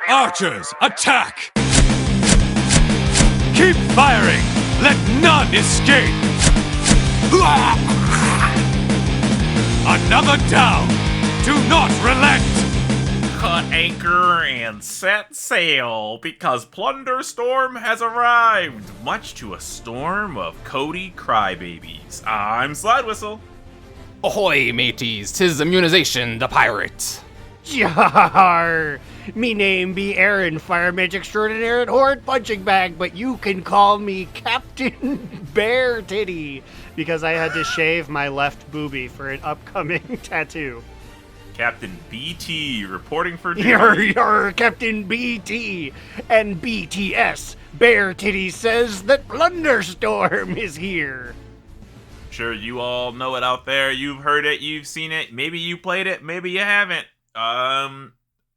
Archers, attack! Keep firing! Let none escape! Another down! Do not relent! Cut anchor and set sail, because Plunderstorm has arrived, much to a storm of Cody crybabies. I'm Slidewhistle. Ahoy, mateys, 'tis Immunization, the pirate. Jar! Me name be Aaron, fireman extraordinaire at Horde Punching Bag, but you can call me Captain Bear Titty, because I had to shave my left boobie for an upcoming tattoo. Captain BT reporting for duty. You're Captain BT, and BTS, Bear Titty says that Plunderstorm is here. Sure, you all know it out there. You've heard it, you've seen it. Maybe you played it, maybe you haven't.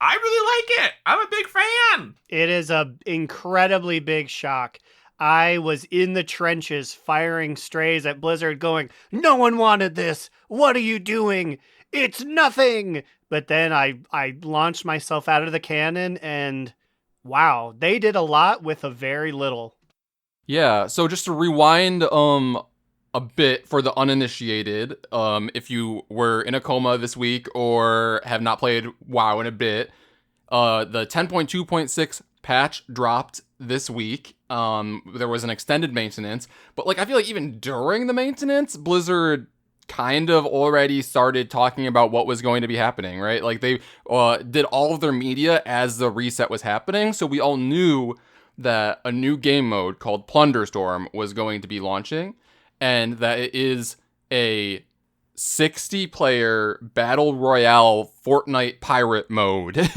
I really like it. I'm a big fan. It is a incredibly big shock. I was in the trenches firing strays at Blizzard going, no one wanted this. What are you doing? It's nothing. But then I launched myself out of the cannon and wow, they did a lot with a very little. Yeah, so just to rewind a bit for the uninitiated, if you were in a coma this week or have not played WoW in a bit, the 10.2.6 patch dropped this week. There was an extended maintenance, but I feel like even during the maintenance, Blizzard kind of already started talking about what was going to be happening, right? They did all of their media as the reset was happening, so we all knew that a new game mode called Plunderstorm was going to be launching, and that it is a 60-player Battle Royale Fortnite pirate mode.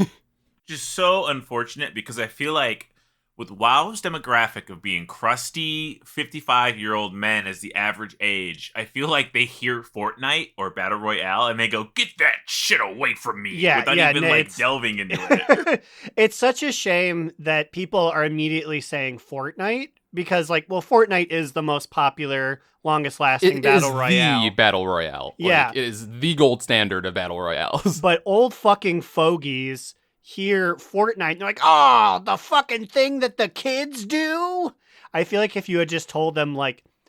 Just so unfortunate because I feel like with WoW's demographic of being crusty 55-year-old men as the average age, I feel like they hear Fortnite or Battle Royale and they go, get that shit away from me, without even delving into it. It's such a shame that people are immediately saying Fortnite because Fortnite is the most popular, longest lasting Battle Royale. The Battle Royale. Yeah. It is the gold standard of Battle Royales. But old fucking fogies hear Fortnite and they're like, oh, the fucking thing that the kids do. I feel like if you had just told them,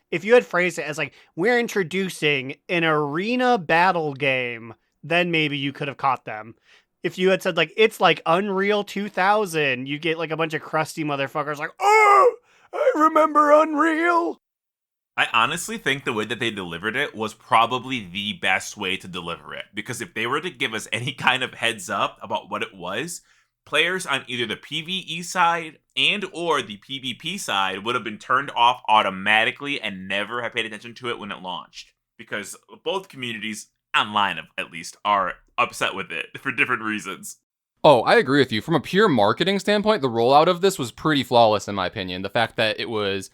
if you had phrased it as we're introducing an arena battle game, then maybe you could have caught them. If you had said it's like Unreal 2000, you get a bunch of crusty motherfuckers oh, I remember Unreal. I honestly think the way that they delivered it was probably the best way to deliver it. Because if they were to give us any kind of heads up about what it was, players on either the PvE side and or the PvP side would have been turned off automatically and never have paid attention to it when it launched. Because both communities, online at least, are upset with it for different reasons. Oh, I agree with you. From a pure marketing standpoint, the rollout of this was pretty flawless in my opinion. The fact that it was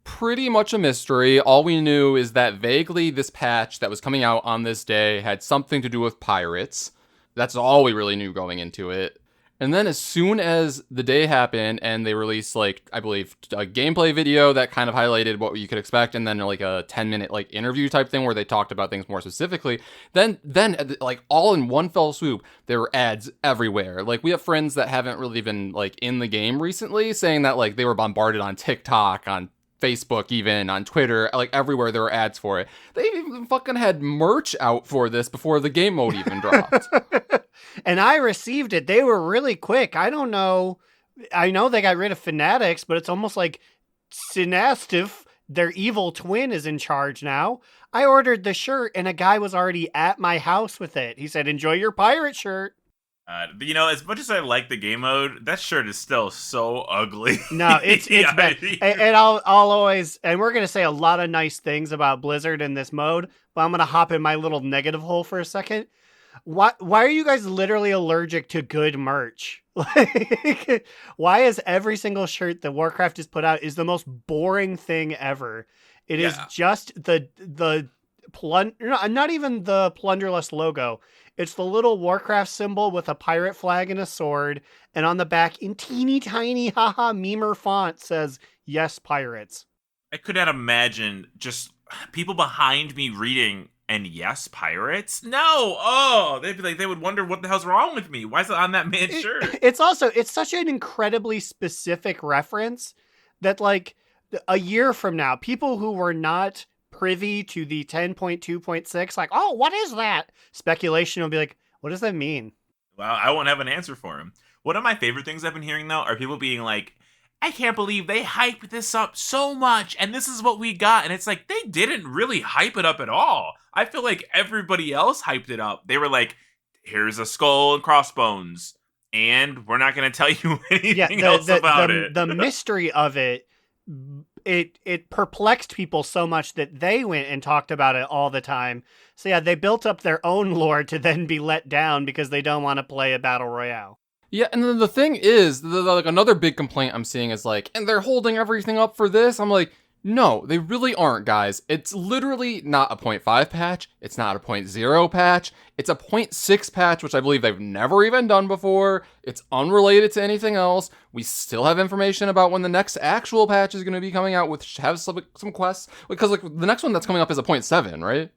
pretty much a mystery. All we knew is that vaguely this patch that was coming out on this day had something to do with pirates. That's all we really knew going into it. And then as soon as the day happened and they released, I believe, a gameplay video that kind of highlighted what you could expect, and then a 10-minute interview type thing where they talked about things more specifically, then all in one fell swoop, there were ads everywhere. We have friends that haven't really been in the game recently saying that they were bombarded on TikTok, on Facebook, even on Twitter, everywhere there were ads for it. They even fucking had merch out for this before the game mode even dropped. And I received it. They were really quick. I don't know. I know they got rid of Fanatics, but it's almost like Synastive, their evil twin, is in charge now. I ordered the shirt and a guy was already at my house with it. He said, enjoy your pirate shirt. As much as I like the game mode, that shirt is still so ugly. No, it's bad. And I'll always, and we're going to say a lot of nice things about Blizzard in this mode, but I'm going to hop in my little negative hole for a second. Why are you guys literally allergic to good merch? Why is every single shirt that Warcraft has put out is the most boring thing ever? It is just the not even the Plunderless logo. It's the little Warcraft symbol with a pirate flag and a sword, and on the back in teeny tiny haha memer font says, yes, pirates. I could not imagine just people behind me reading And yes, pirates? No! Oh, they'd be like, they would wonder what the hell's wrong with me. Why is it on that man's shirt? It's such an incredibly specific reference that, like, a year from now, people who were not privy to the 10.2.6, like, oh, what is that? Speculation will be like, what does that mean? Well, I won't have an answer for him. One of my favorite things I've been hearing, though, are people being like, I can't believe they hyped this up so much, and this is what we got. And it's like, they didn't really hype it up at all. I feel like everybody else hyped it up. They were like, here's a skull and crossbones, and we're not going to tell you anything else about it. The mystery of it perplexed people so much that they went and talked about it all the time. So yeah, they built up their own lore to then be let down because they don't want to play a battle royale. Yeah, and then the thing is, like another big complaint I'm seeing is like, and they're holding everything up for this. I'm like, no, they really aren't, guys. It's literally not a 0.5 patch. It's not a 0.0 patch. It's a 0.6 patch, which I believe they've never even done before. It's unrelated to anything else. We still have information about when the next actual patch is going to be coming out, which have some quests. Because like the next one that's coming up is a 0.7, right?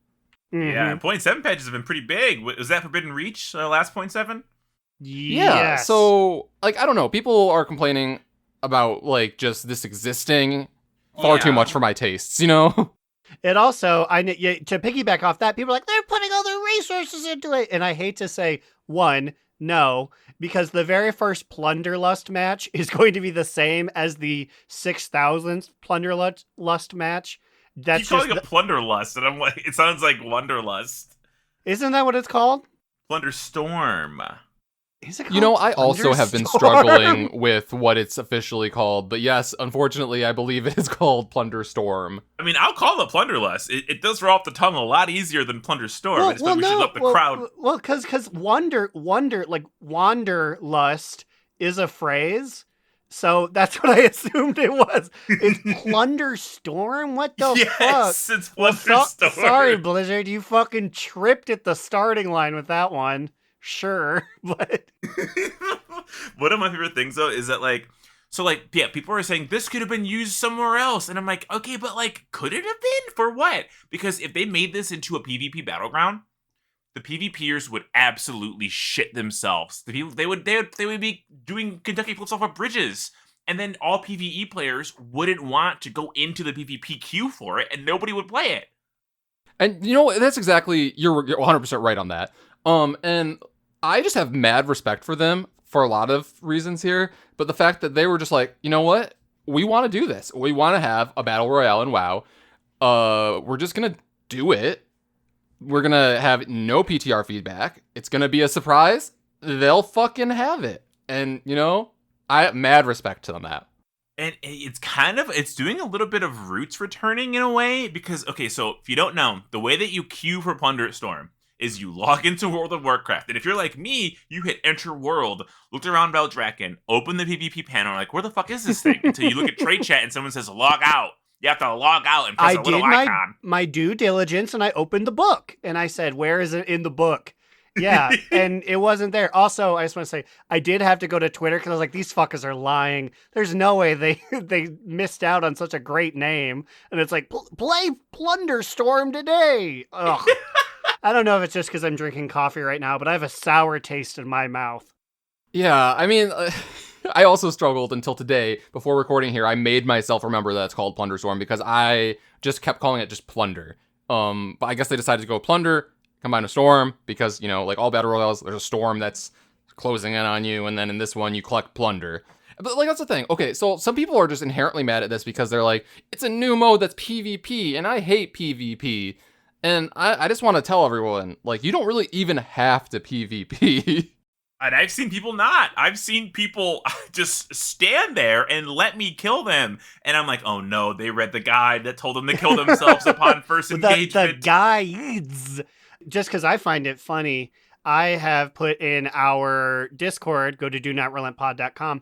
Mm-hmm. Yeah, and 0.7 patches have been pretty big. Was that Forbidden Reach last 0.7? Yeah, Yes. so, like, I don't know. People are complaining about, like, just this existing far too much for my tastes, you know? It also, to piggyback off that, people are like, they're putting all their resources into it. And I hate to say, one, no, because the very first Plunderlust match is going to be the same as the 6,000th Plunderlust match. That's Keep calling it Plunderlust, and I'm like, it sounds like Wonderlust. Isn't that what it's called? Plunderstorm. Is it called You know, I also have been Plunderstorm? struggling with what it's officially called, but yes, unfortunately, I believe it is called Plunderstorm. I mean, I'll call it Plunderlust. It does roll off the tongue a lot easier than Plunderstorm. I just thought we should let the crowd. Well, because Wanderlust is a phrase, so that's what I assumed it was. It's Plunderstorm? What the fuck? Yes, it's Well, Plunderstorm. sorry, Blizzard, you fucking tripped at the starting line with that one. Sure, but One of my favorite things though is that people are saying this could have been used somewhere else, and I'm like, okay, but like, could it have been for what? Because if they made this into a PvP battleground, the PvPers would absolutely shit themselves. The people they would be doing Kentucky flips off of bridges, and then all PvE players wouldn't want to go into the PvP queue for it, and nobody would play it. And you know, that's exactly, you're 100% right on that. And I just have mad respect for them for a lot of reasons here, but the fact that they were just like, you know what? We want to do this. We want to have a battle royale in WoW. We're just going to do it. We're going to have no PTR feedback. It's going to be a surprise. They'll fucking have it. And, you know, I have mad respect to them that. And it's doing a little bit of roots returning in a way, because, okay, so if you don't know, the way that you queue for Plunderstorm is you log into World of Warcraft. And if you're like me, you hit Enter World, looked around Veldraken, open the PvP panel, like, where the fuck is this thing? Until you look at trade chat and someone says, log out. You have to log out and press a little icon. my due diligence, and I opened the book. And I said, where is it in the book? Yeah, and it wasn't there. Also, I just want to say, I did have to go to Twitter because I was like, these fuckers are lying. There's no way they missed out on such a great name. And it's like, play Plunderstorm today. Ugh. I don't know if it's just because I'm drinking coffee right now, but I have a sour taste in my mouth. Yeah, I mean, I also struggled until today. Before recording here, I made myself remember that it's called Plunderstorm because I just kept calling it just Plunder. But I guess they decided to go Plunder, combine a Storm, because, you know, like all Battle Royales, there's a Storm that's closing in on you, and then in this one, you collect Plunder. But, like, that's the thing. Okay, so some people are just inherently mad at this because they're like, it's a new mode that's PvP, and I hate PvP. And I just want to tell everyone, like, you don't really even have to PvP. And I've seen people not. I've seen people just stand there and let me kill them. And I'm like, oh no, they read the guide that told them to kill themselves upon first engagement. The guides. Just because I find it funny, I have put in our Discord, go to DoNotRelentpod.com,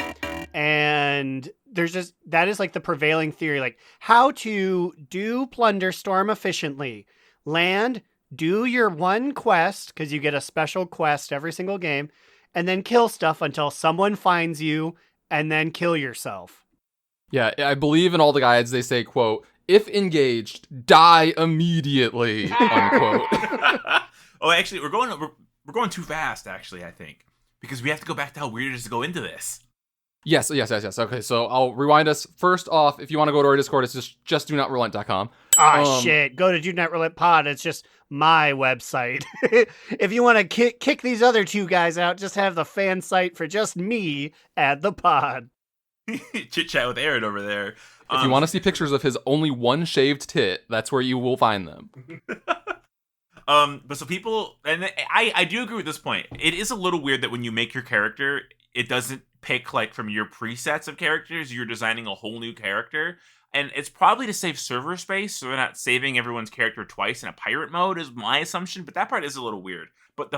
and that is like the prevailing theory, like how to do Plunderstorm efficiently. Land, do your one quest, because you get a special quest every single game, and then kill stuff until someone finds you, and then kill yourself. Yeah, I believe in all the guides, they say, quote, If engaged, die immediately, unquote. Oh, actually, we're going too fast, actually, I think. Because we have to go back to how weird it is to go into this. Yes. Okay, so I'll rewind us. First off, if you want to go to our Discord, it's just DoNotRelent.com. Shit. Go to DoNotRelentpod. It's just my website. If you want to kick these other two guys out, just have the fan site for just me at the pod. Chit chat with Aaron over there. If you want to see pictures of his only one shaved tit, that's where you will find them. But so people, and I do agree with this point. It is a little weird that when you make your character, it doesn't pick like from your presets of characters. You're designing a whole new character, and it's probably to save server space, so they're not saving everyone's character twice in a pirate mode, is my assumption. But that part is a little weird. But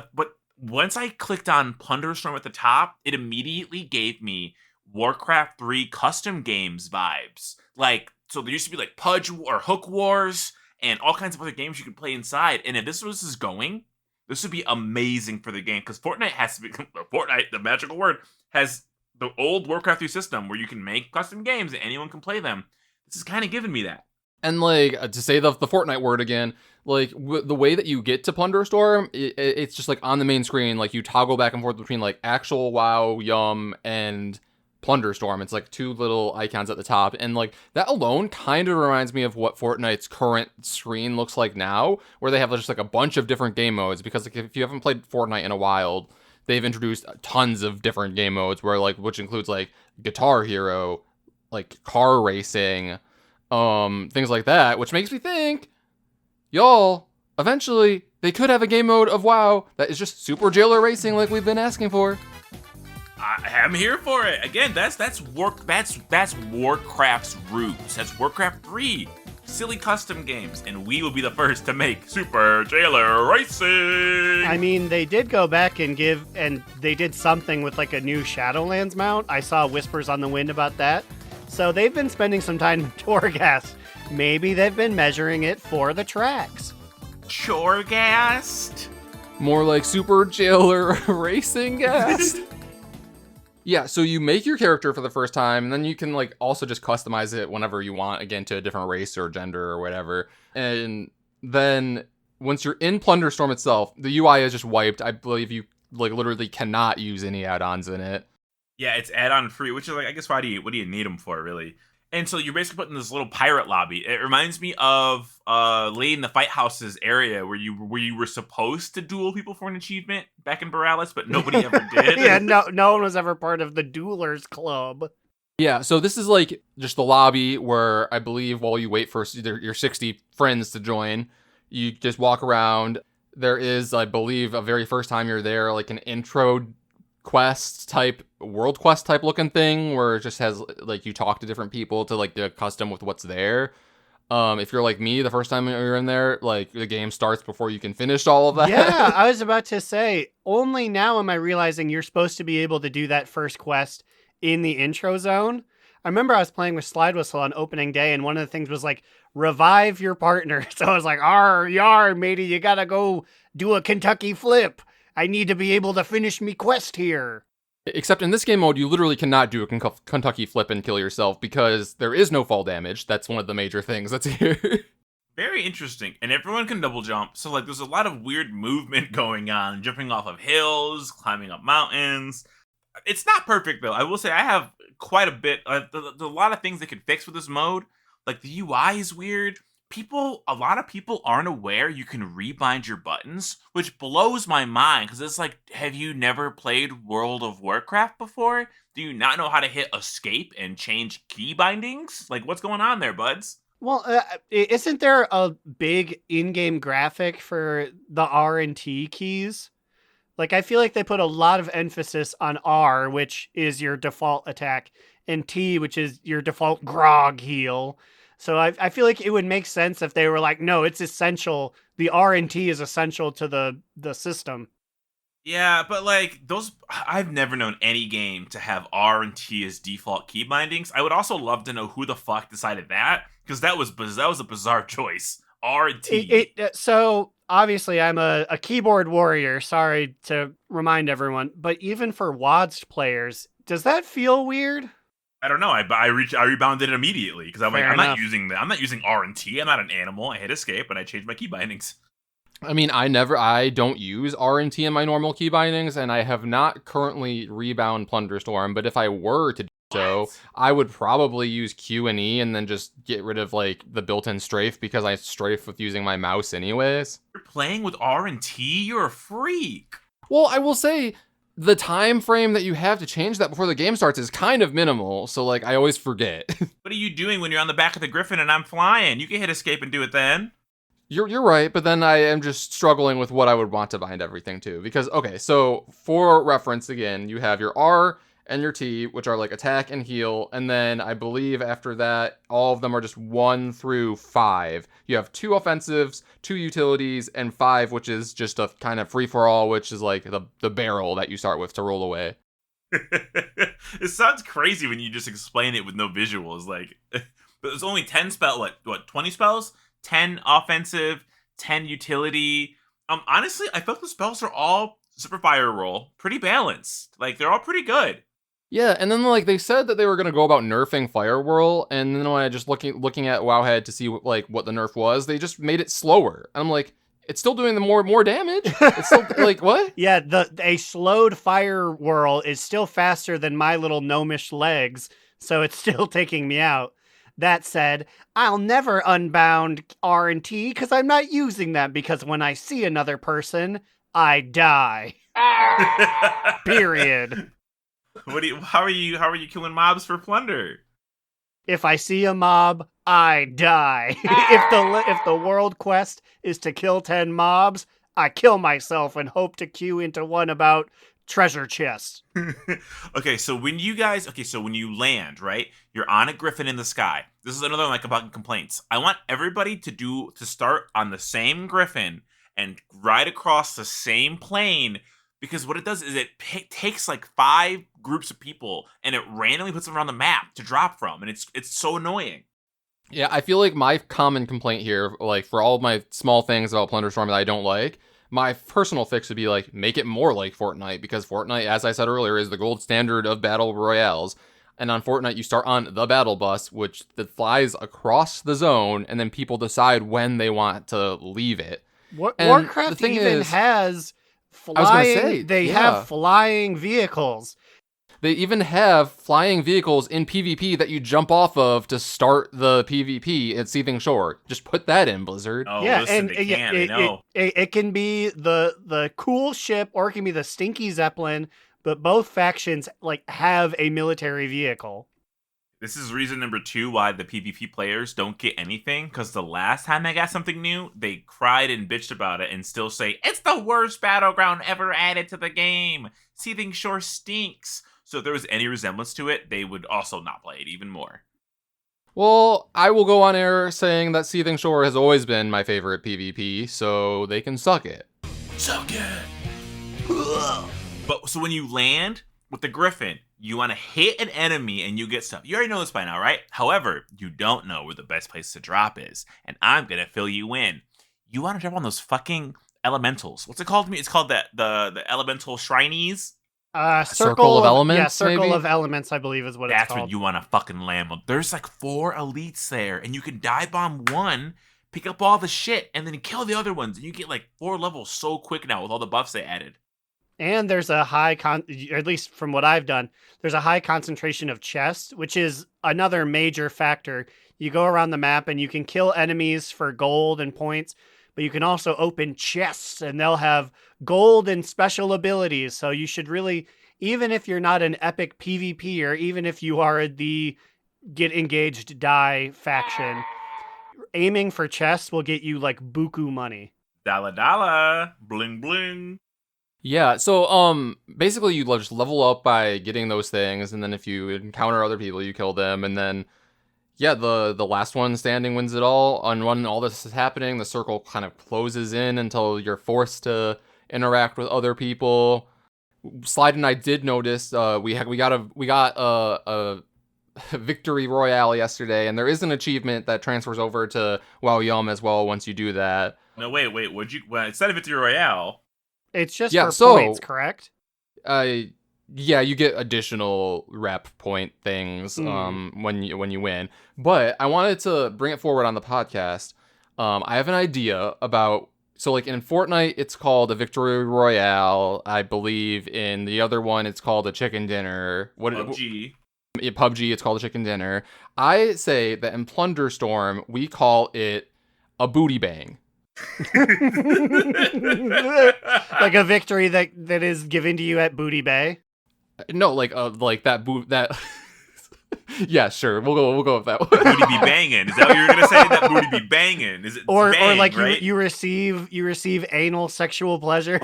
once I clicked on Plunderstorm at the top, it immediately gave me Warcraft 3 custom games vibes. Like, so there used to be like Pudge or Hook Wars and all kinds of other games you could play inside. And if this is going, this would be amazing for the game, because Fortnite has to be Fortnite, the magical word, has the old Warcraft 3 system where you can make custom games and anyone can play them. This is kind of giving me that. And like, to say the Fortnite word again, like the way that you get to Plunderstorm, it's just like on the main screen, like you toggle back and forth between like actual WoW, Yum, and Plunderstorm. It's like two little icons at the top, and like that alone kind of reminds me of what Fortnite's current screen looks like now, where they have just like a bunch of different game modes. Because like if you haven't played Fortnite in a while, they've introduced tons of different game modes, where like, which includes like Guitar Hero, like car racing, things like that, which makes me think, y'all, eventually they could have a game mode of WoW that is just super jailer racing like we've been asking for. I'm here for it. Again, that's Warcraft's roots. That's Warcraft 3. Silly custom games, and we will be the first to make Super Jailer Racing. I mean, they did go back and they did something with like a new Shadowlands mount. I saw whispers on the wind about that. So they've been spending some time in Torghast. Maybe they've been measuring it for the tracks. Chorgast? More like Super Jailer Racing Gast. Yeah, so you make your character for the first time, and then you can like also just customize it whenever you want, again, to a different race or gender or whatever. And then once you're in Plunderstorm itself, the UI is just wiped. I believe you like literally cannot use any add-ons in it. Yeah, it's add-on free, which is like, I guess, what do you need them for, really? And so you're basically put in this little pirate lobby. It reminds me of Lady in the Fight House's area where you were supposed to duel people for an achievement back in Borealis, but nobody ever did. Yeah, no one was ever part of the Duelers Club. Yeah, so this is like just the lobby where I believe while you wait for your 60 friends to join, you just walk around. There is, I believe, a very first time you're there, like an intro quest type, world quest type looking thing where it just has like you talk to different people to like get accustomed with what's there. If you're like me, the first time you're in there, like the game starts before you can finish all of that. Yeah, I was about to say, only now am I realizing you're supposed to be able to do that first quest in the intro zone. I remember I was playing with Slidewhistle on opening day, and one of the things was like, revive your partner. So I was like, yar, matey, you gotta go do a Kentucky flip. I need to be able to finish me quest here. Except in this game mode, you literally cannot do a Kentucky flip and kill yourself because there is no fall damage. That's one of the major things that's here. Very interesting. And everyone can double jump. So like there's a lot of weird movement going on, jumping off of hills, climbing up mountains. It's not perfect though. I will say I have quite a bit. There's a lot of things they could fix with this mode. Like the UI is weird. A lot of people aren't aware you can rebind your buttons, which blows my mind because it's like, have you never played World of Warcraft before? Do you not know how to hit escape and change key bindings? Like, what's going on there, buds? Well, isn't there a big in-game graphic for the R and T keys? Like, I feel like they put a lot of emphasis on R, which is your default attack, and T, which is your default grog heal. So I feel like it would make sense if they were like, no, it's essential. The R and T is essential to the system. Yeah, but like I've never known any game to have R and T as default key bindings. I would also love to know who the fuck decided that, because that was a bizarre choice. R and T. So obviously I'm a keyboard warrior. Sorry to remind everyone, but even for WADS players, does that feel weird? I don't know. I rebounded it immediately because I'm like, Fair I'm not enough. using that. I'm not using RNT. I'm not an animal. I hit escape and I changed my key bindings. I mean, I don't use RNT in my normal key bindings, and I have not currently rebound Plunderstorm, but if I were to do so, What? I would probably use Q and E and then just get rid of, like, the built-in strafe, because I strafe with using my mouse anyways. You're playing with RNT? You're a freak. Well, I will say, the time frame that you have to change that before the game starts is kind of minimal, so, like, I always forget. What are you doing when you're on the back of the Griffin and I'm flying? You can hit escape and do it then. You're right, but then I am just struggling with what I would want to bind everything to. Because, okay, so for reference again, you have your R and your T, which are like attack and heal, and then I believe after that, all of them are just 1 through 5. You have 2 offensives, 2 utilities, and 5, which is just a kind of free-for-all, which is like the barrel that you start with to roll away. It sounds crazy when you just explain it with no visuals. Like, but there's only 10 spell. What? 20 spells? 10 offensive, 10 utility. Honestly, I felt the spells are all super fire roll, pretty balanced. Like, they're all pretty good. Yeah, and then like they said that they were gonna go about nerfing Fire Whirl, and then when I just looking at Wowhead to see what the nerf was, they just made it slower. And I'm like, it's still doing the more damage. It's still like what? Yeah, a slowed fire whirl is still faster than my little gnomish legs, so it's still taking me out. That said, I'll never unbound R&T because I'm not using them, because when I see another person, I die. Period. How are you killing mobs for plunder? If I see a mob, I die. If the world quest is to kill 10 mobs, I kill myself and hope to queue into one about treasure chests. So when you land, right? You're on a griffin in the sky. This is another like about complaints. I want everybody to start on the same griffin and ride across the same plane, because what it does is it takes like 5 groups of people and it randomly puts them around the map to drop from, and it's so annoying. Yeah, I feel like my common complaint here, like for all of my small things about Plunderstorm that I don't like, my personal fix would be like, make it more like Fortnite, because Fortnite, as I said earlier, is the gold standard of battle royales. And on Fortnite, you start on the battle bus, which that flies across the zone, and then people decide when they want to leave it. Warcraft even has flying. I was gonna say, they have flying vehicles. They even have flying vehicles in PvP that you jump off of to start the PvP at Seething Shore. Just put that in, Blizzard. Oh, Yeah, listen, and they can, I know. it can be the cool ship, or it can be the stinky Zeppelin, but both factions like have a military vehicle. This is reason number 2 why the PvP players don't get anything, because the last time I got something new, they cried and bitched about it and still say, it's the worst battleground ever added to the game. Seething Shore stinks. So if there was any resemblance to it, they would also not play it even more. Well, I will go on air saying that Seething Shore has always been my favorite PvP, so they can suck it. Suck it! But so when you land with the Griffin, you want to hit an enemy and you get stuff. You already know this by now, right? However, you don't know where the best place to drop is, and I'm going to fill you in. You want to drop on those fucking elementals. What's it called to me? It's called the elemental shrinies. Circle of Elements, Yeah, Circle maybe? of Elements, I believe is what it's That's called. what you want to fucking land on. There's like 4 elites there, and you can dive bomb one, pick up all the shit, and then kill the other ones, and you get like 4 levels so quick now with all the buffs they added. And there's a high at least from what I've done, there's a high concentration of chests, which is another major factor. You go around the map and you can kill enemies for gold and points, but you can also open chests and they'll have gold and special abilities. So you should really, even if you're not an epic PvP, or even if you are the get engaged die faction, aiming for chests will get you like buku money. Dala dala, bling bling. Yeah, so basically you just level up by getting those things, and then if you encounter other people, you kill them, and then yeah, the last one standing wins it all. And when all this is happening, the circle kind of closes in until you're forced to interact with other people. Slide and I did notice we got a victory royale yesterday, and there is an achievement that transfers over to WoW Yum as well once you do that. No, wait, instead of Victory Royale... It's just Yeah, for points, correct? yeah, you get additional rep point things when you win. But I wanted to bring it forward on the podcast. I have an idea about, so like in Fortnite it's called a victory royale. I believe in the other one it's called a chicken dinner. PUBG. In PUBG it's called a chicken dinner. I say that in Plunderstorm we call it a booty bang. Like a victory that is given to you at Booty Bay. No, like that. Yeah, sure. We'll go with that one. Booty be banging. Is that what you're gonna say? That booty be banging? Is it Or like right? you receive anal sexual pleasure?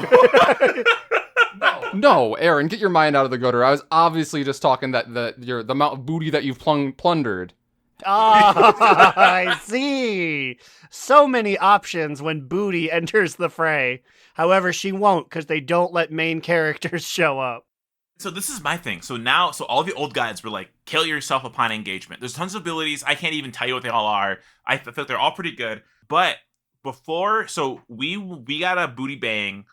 No, Aaron, get your mind out of the gutter. I was obviously just talking the amount of booty that you've plundered. Oh, I see. So many options when booty enters the fray. However, she won't because they don't let main characters show up. So this is my thing. So all the old guides were like, kill yourself upon engagement. There's tons of abilities. I can't even tell you what they all are. I think they're all pretty good. But before, so we got a booty bang.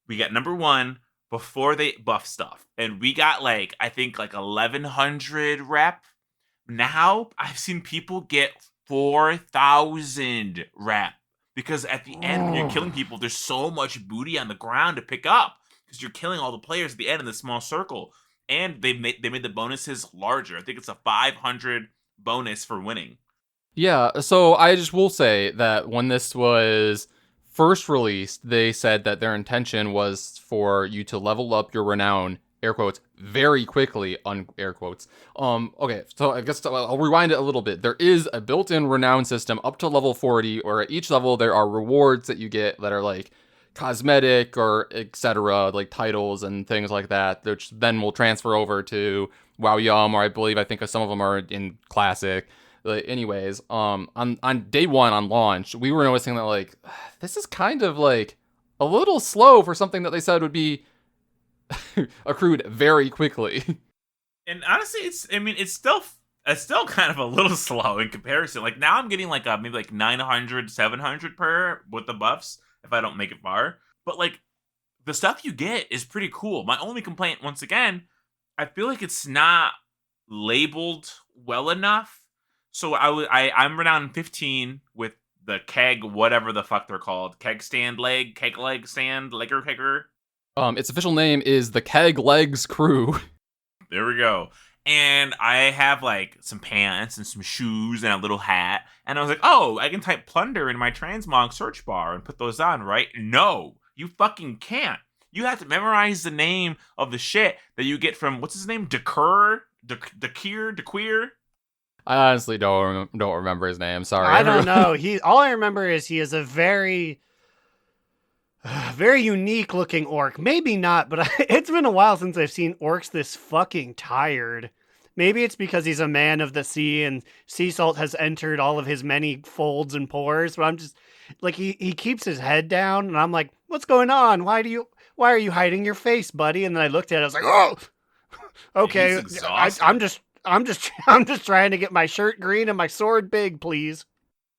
We got number 1 before they buff stuff. And we got I think 1,100 rep. Now I've seen people get 4,000 rep. Because at the end, when you're killing people, there's so much booty on the ground to pick up. Because you're killing all the players at the end in this small circle. And they made the bonuses larger. I think it's a 500 bonus for winning. Yeah, so I just will say that when this was first released, they said that their intention was for you to level up your renown, air quotes, very quickly, air quotes. Okay, so I guess I'll rewind it a little bit. There is a built-in renown system up to level 40, or at each level there are rewards that you get that are cosmetic or etc., titles and things like that, which then will transfer over to WoW Yum, or I think some of them are in Classic. Anyways, on day 1 on launch, we were noticing that this is kind of a little slow for something that they said would be accrued very quickly. And honestly, it's still kind of a little slow in comparison. Now I'm getting maybe 900, 700 per with the buffs if I don't make it far. But the stuff you get is pretty cool. My only complaint, once again, I feel like it's not labeled well enough. So I'm renowned 15 with the keg, whatever the fuck they're called, keg leg stand, legger kegger. Its official name is the Keg Legs Crew. There we go. And I have some pants and some shoes and a little hat. And I was like, oh, I can type plunder in my transmog search bar and put those on, right? No, you fucking can't. You have to memorize the name of the shit that you get from, what's his name? Dequeer? I honestly don't remember his name. Sorry. I don't know. All I remember is he is a very unique looking orc. Maybe not, but it's been a while since I've seen orcs this fucking tired. Maybe it's because he's a man of the sea and sea salt has entered all of his many folds and pores. But I'm just he keeps his head down, and I'm like, what's going on? Why are you hiding your face, buddy? And then I looked at it, I was like, oh, okay. I'm just trying to get my shirt green and my sword big, please.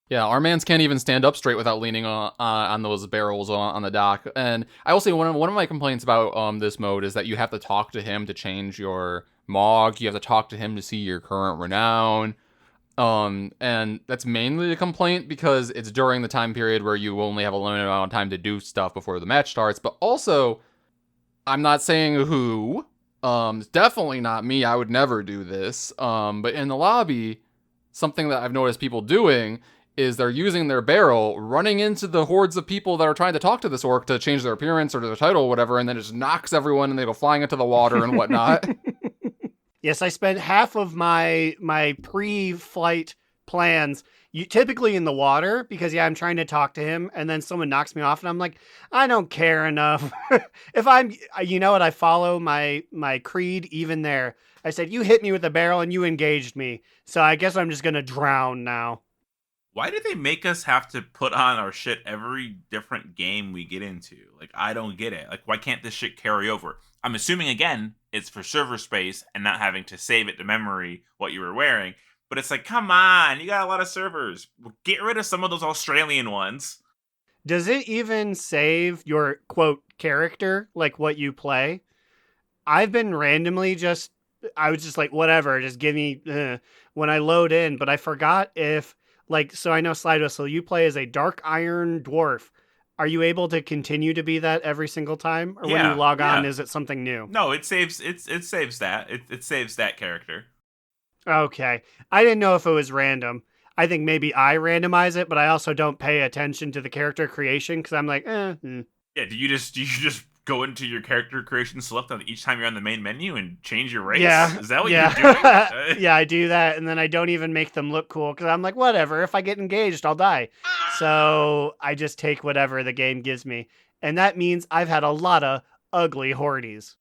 Yeah, our mans can't even stand up straight without leaning on those barrels on the dock. And I will say one of my complaints about this mode is that you have to talk to him to change your Mog. You have to talk to him to see your current renown. And that's mainly a complaint because it's during the time period where you only have a limited amount of time to do stuff before the match starts. But also, I'm not saying who. It's definitely not me. I would never do this. But in the lobby, something that I've noticed people doing is they're using their barrel, running into the hordes of people that are trying to talk to this orc to change their appearance or their title or whatever, and then it just knocks everyone and they go flying into the water and whatnot. Yes, I spent half of my pre-flight plans typically in the water because, I'm trying to talk to him, and then someone knocks me off, and I'm like, I don't care enough. If I follow my creed even there. I said, you hit me with a barrel and you engaged me, so I guess I'm just going to drown now. Why do they make us have to put on our shit every different game we get into? I don't get it. Why can't this shit carry over? I'm assuming, again, it's for server space and not having to save it to memory what you were wearing. But it's come on, you got a lot of servers. Get rid of some of those Australian ones. Does it even save your, quote, character, what you play? I've been randomly I was just like, whatever, just give me when I load in, but I forgot if so I know Slidewhistle, you play as a dark iron dwarf. Are you able to continue to be that every single time? Or when you log on, is it something new? No, it saves that. It saves that character. Okay. I didn't know if it was random. I think maybe I randomize it, but I also don't pay attention to the character creation because I'm like, Yeah, do you just go into your character creation select on each time you're on the main menu and change your race? Yeah. Is that what you're doing? Yeah, I do that, and then I don't even make them look cool because I'm like, whatever, if I get engaged, I'll die. So I just take whatever the game gives me. And that means I've had a lot of ugly hordes.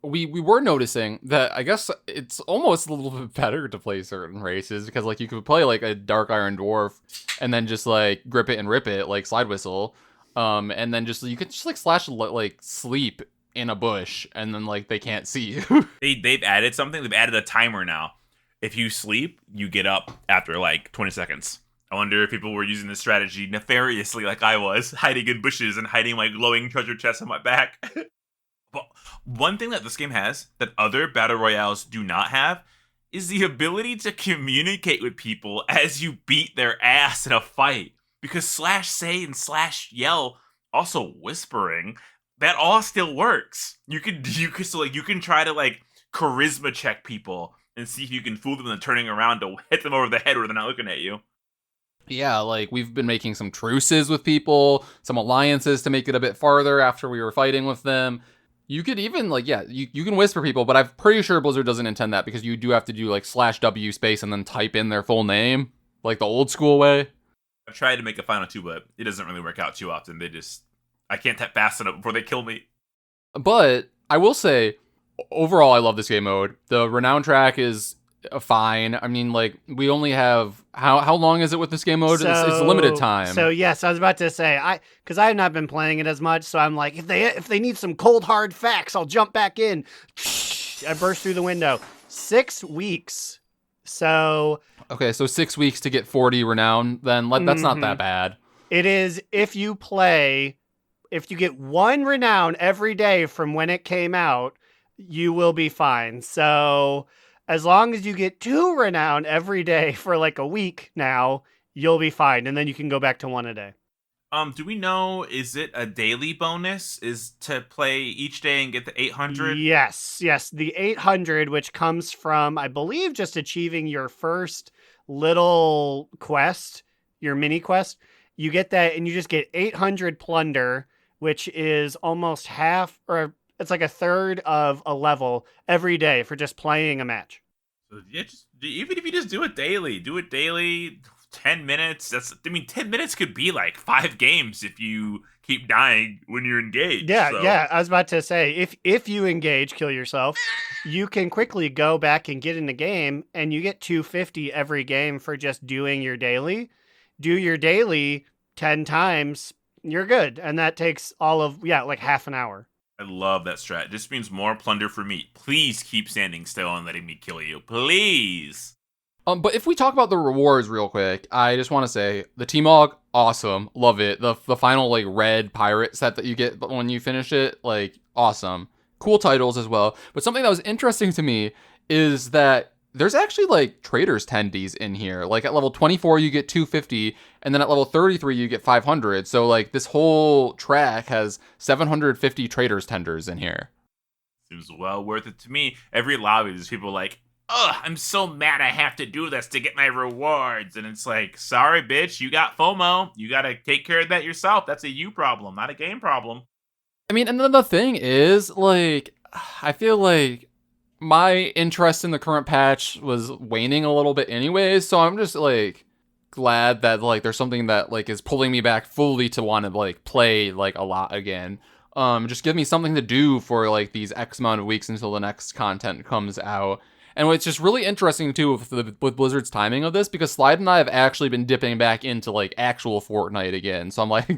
We were noticing that I guess it's almost a little bit better to play certain races because like you could play like a Dark Iron Dwarf and then just like grip it and rip it like Slidewhistle, and then just you could just like slash like sleep in a bush and then like they can't see you. They've added something. They've added a timer now. If you sleep, you get up after like 20 seconds. I wonder if people were using this strategy nefariously like I was, hiding in bushes and hiding my glowing treasure chest on my back. But one thing that this game has that other battle royales do not have is the ability to communicate with people as you beat their ass in a fight. Because slash say and slash yell, also whispering, that all still works. You can try to like charisma check people and see if you can fool them into turning around to hit them over the head where they're not looking at you. Yeah, like we've been making some truces with people, some alliances to make it a bit farther after we were fighting with them. You could even, like, you can whisper people, but I'm pretty sure Blizzard doesn't intend that because you do have to do, like, /W space and then type in their full name, like the old school way. I've tried to make a final two, but it doesn't really work out too often. I can't tap fast enough before they kill me. But I will say, overall, I love this game mode. The renown track is fine. I mean, like, we only have how long is it with this game mode? It's limited time. So yes, I was about to say because I have not been playing it as much. So I'm like, if they need some cold hard facts, I'll jump back in. I burst through the window. 6 weeks. So okay, so 6 weeks to get 40 renown. Then that's not that bad. It is if you get 1 renown every day from when it came out, you will be fine. So as long as you get 2 renown every day for like a week now, you'll be fine. And then you can go back to 1 a day. Do we know, is it a daily bonus? Is to play each day and get the 800? Yes. The 800, which comes from, I believe, just achieving your first little quest, your mini quest. You get that and you just get 800 plunder, which is almost half, or it's like a third of a level every day for just playing a match. So yeah, even if you just do it daily, 10 minutes. 10 minutes could be like 5 games if you keep dying when you're engaged. Yeah. I was about to say, if you engage, kill yourself, you can quickly go back and get in the game, and you get 250 every game for just doing your daily. Do your daily 10 times, you're good. And that takes all of, like half an hour. I love that strat. This means more plunder for me. Please keep standing still and letting me kill you. Please. But if we talk about the rewards real quick, I just want to say the T-Mog, awesome. Love it. The final like red pirate set that you get when you finish it, like awesome. Cool titles as well. But something that was interesting to me is that there's actually like traders tendies in here. Like at level 24 you get 250, and then at level 33 you get 500. So like this whole track has 750 traders tenders in here. Seems well worth it to me. Every lobby there's people like, ugh, I'm so mad I have to do this to get my rewards. And it's like, sorry bitch, you got FOMO. You gotta take care of that yourself. That's a you problem, not a game problem. I mean, and then the thing is, like, I feel like my interest in the current patch was waning a little bit anyways, so I'm just like glad that like there's something that like is pulling me back fully to want to like play like a lot again. Just give me something to do for like these X amount of weeks until the next content comes out. And what's just really interesting too with Blizzard's timing of this, because Slide and I have actually been dipping back into like actual Fortnite again. So I'm like,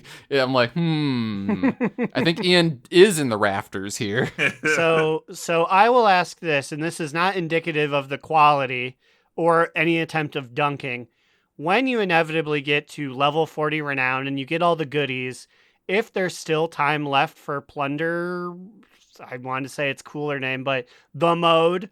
I think Ian is in the rafters here. So I will ask this, and this is not indicative of the quality or any attempt of dunking. When you inevitably get to level 40 renown and you get all the goodies, if there's still time left for plunder I wanted to say its cooler name, but the mode.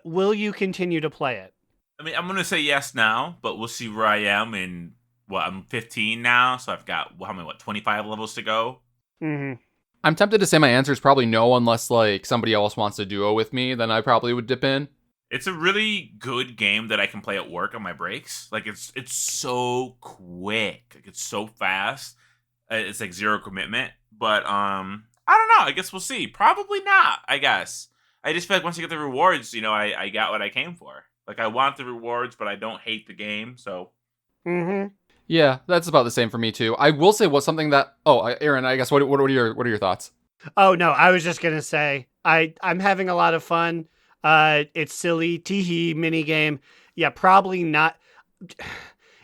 Will you continue to play it? I mean, I'm gonna say yes now, but we'll see where I am in I'm 15 now, so I've got 25 levels to go. Mm-hmm. I'm tempted to say my answer is probably no, unless like somebody else wants to duo with me, then I probably would dip in. It's a really good game that I can play at work on my breaks. Like it's so quick, like it's so fast. It's like zero commitment, but I don't know. I guess we'll see. Probably not. I guess. I just feel like once I get the rewards, I got what I came for. Like I want the rewards, but I don't hate the game. So. Mm-hmm. Yeah, that's about the same for me too. I will say what's something that Aaron, I guess what are your thoughts? Oh no, I was just gonna say I'm having a lot of fun. It's silly, teehee mini game. Yeah, probably not.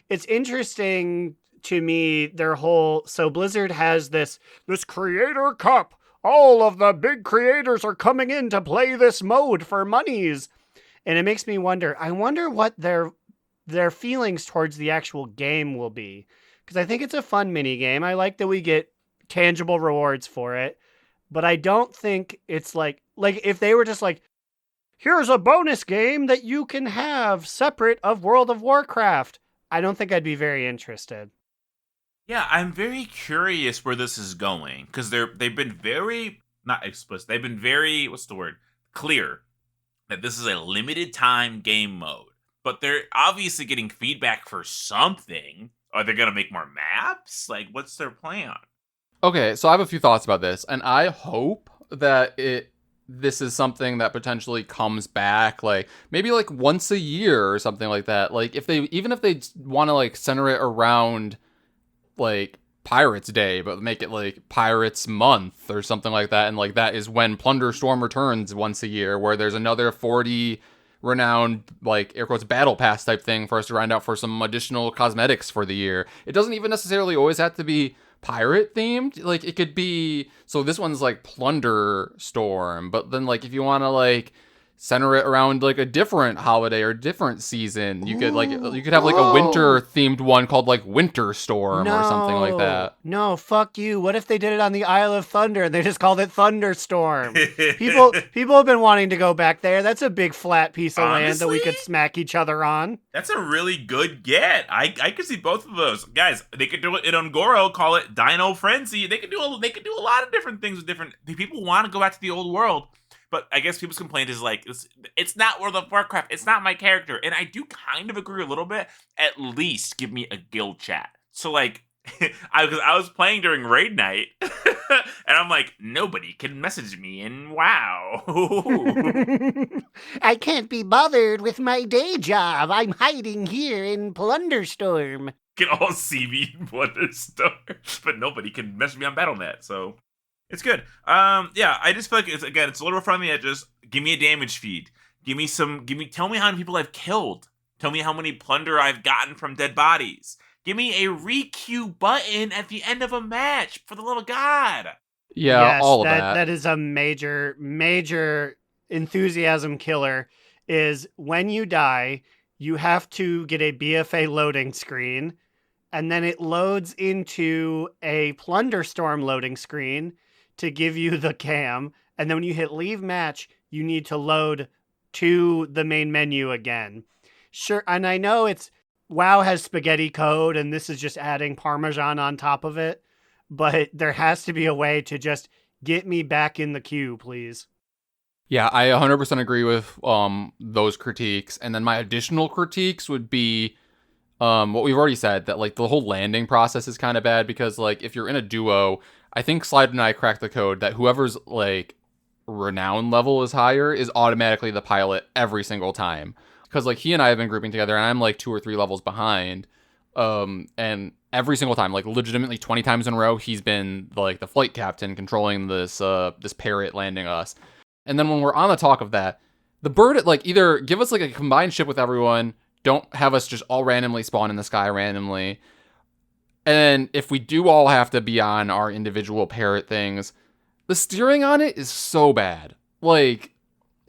It's interesting to me. So Blizzard has this creator cup. All of the big creators are coming in to play this mode for monies, and it makes me wonder. I wonder what their feelings towards the actual game will be, because I think it's a fun mini game. I like that we get tangible rewards for it, but I don't think it's like if they were just like, here's a bonus game that you can have separate of World of Warcraft, I don't think I'd be very interested. Yeah, I'm very curious where this is going, because they've been very not explicit. They've been very clear that this is a limited time game mode. But they're obviously getting feedback for something. Are they gonna make more maps? Like, what's their plan? Okay, so I have a few thoughts about this, and I hope that this is something that potentially comes back, like maybe like once a year or something like that. Like if they want to like center it around like Pirates Day, but make it like Pirates Month or something like that, and like that is when Plunderstorm returns once a year, where there's another 40 renowned like air quotes battle pass type thing for us to round out for some additional cosmetics for the year. It doesn't even necessarily always have to be pirate themed. Like it could be, so this one's like Plunderstorm, but then like if you want to like center it around like a different holiday or different season, you could have like a winter themed one called like Winter Storm or something like that. No, fuck you. What if they did it on the Isle of Thunder and they just called it Thunderstorm? People have been wanting to go back there. That's a big flat piece of land that we could smack each other on. That's a really good get. I could see both of those. Guys, they could do it in Ungoro, call it Dino Frenzy. They could do a lot of different things with different people want to go back to the old world. But I guess people's complaint is like, it's not World of Warcraft. It's not my character. And I do kind of agree a little bit. At least give me a guild chat. So like, I was playing during raid night, and I'm like, nobody can message me, and wow. I can't be bothered with my day job. I'm hiding here in Plunderstorm. Can all see me in Plunderstorm, but nobody can message me on Battle.net, so... It's good. Yeah, I just feel like it's a little rough around the edges. Give me a damage feed. Tell me how many people I've killed. Tell me how many plunder I've gotten from dead bodies. Give me a re-queue button at the end of a match, for the love of God. Yeah, yes, all of that. That is a major, major enthusiasm killer, is when you die, you have to get a BFA loading screen, and then it loads into a Plunderstorm loading screen to give you the cam, and then when you hit leave match, you need to load to the main menu again. Sure, and I know WoW has spaghetti code, and this is just adding Parmesan on top of it, but there has to be a way to just get me back in the queue, please. Yeah, I 100% agree with those critiques, and then my additional critiques would be what we've already said, that like the whole landing process is kind of bad, because like if you're in a duo, I think Slide and I cracked the code that whoever's like renown level is higher is automatically the pilot every single time, because like he and I have been grouping together and I'm like 2 or 3 levels behind, and every single time, like legitimately 20 times in a row, he's been like the flight captain controlling this parrot landing us. And then when we're on the talk of that, the bird, like, either give us like a combined ship with everyone, don't have us just all randomly spawn in the sky randomly. And if we do all have to be on our individual parrot things, the steering on it is so bad. Like,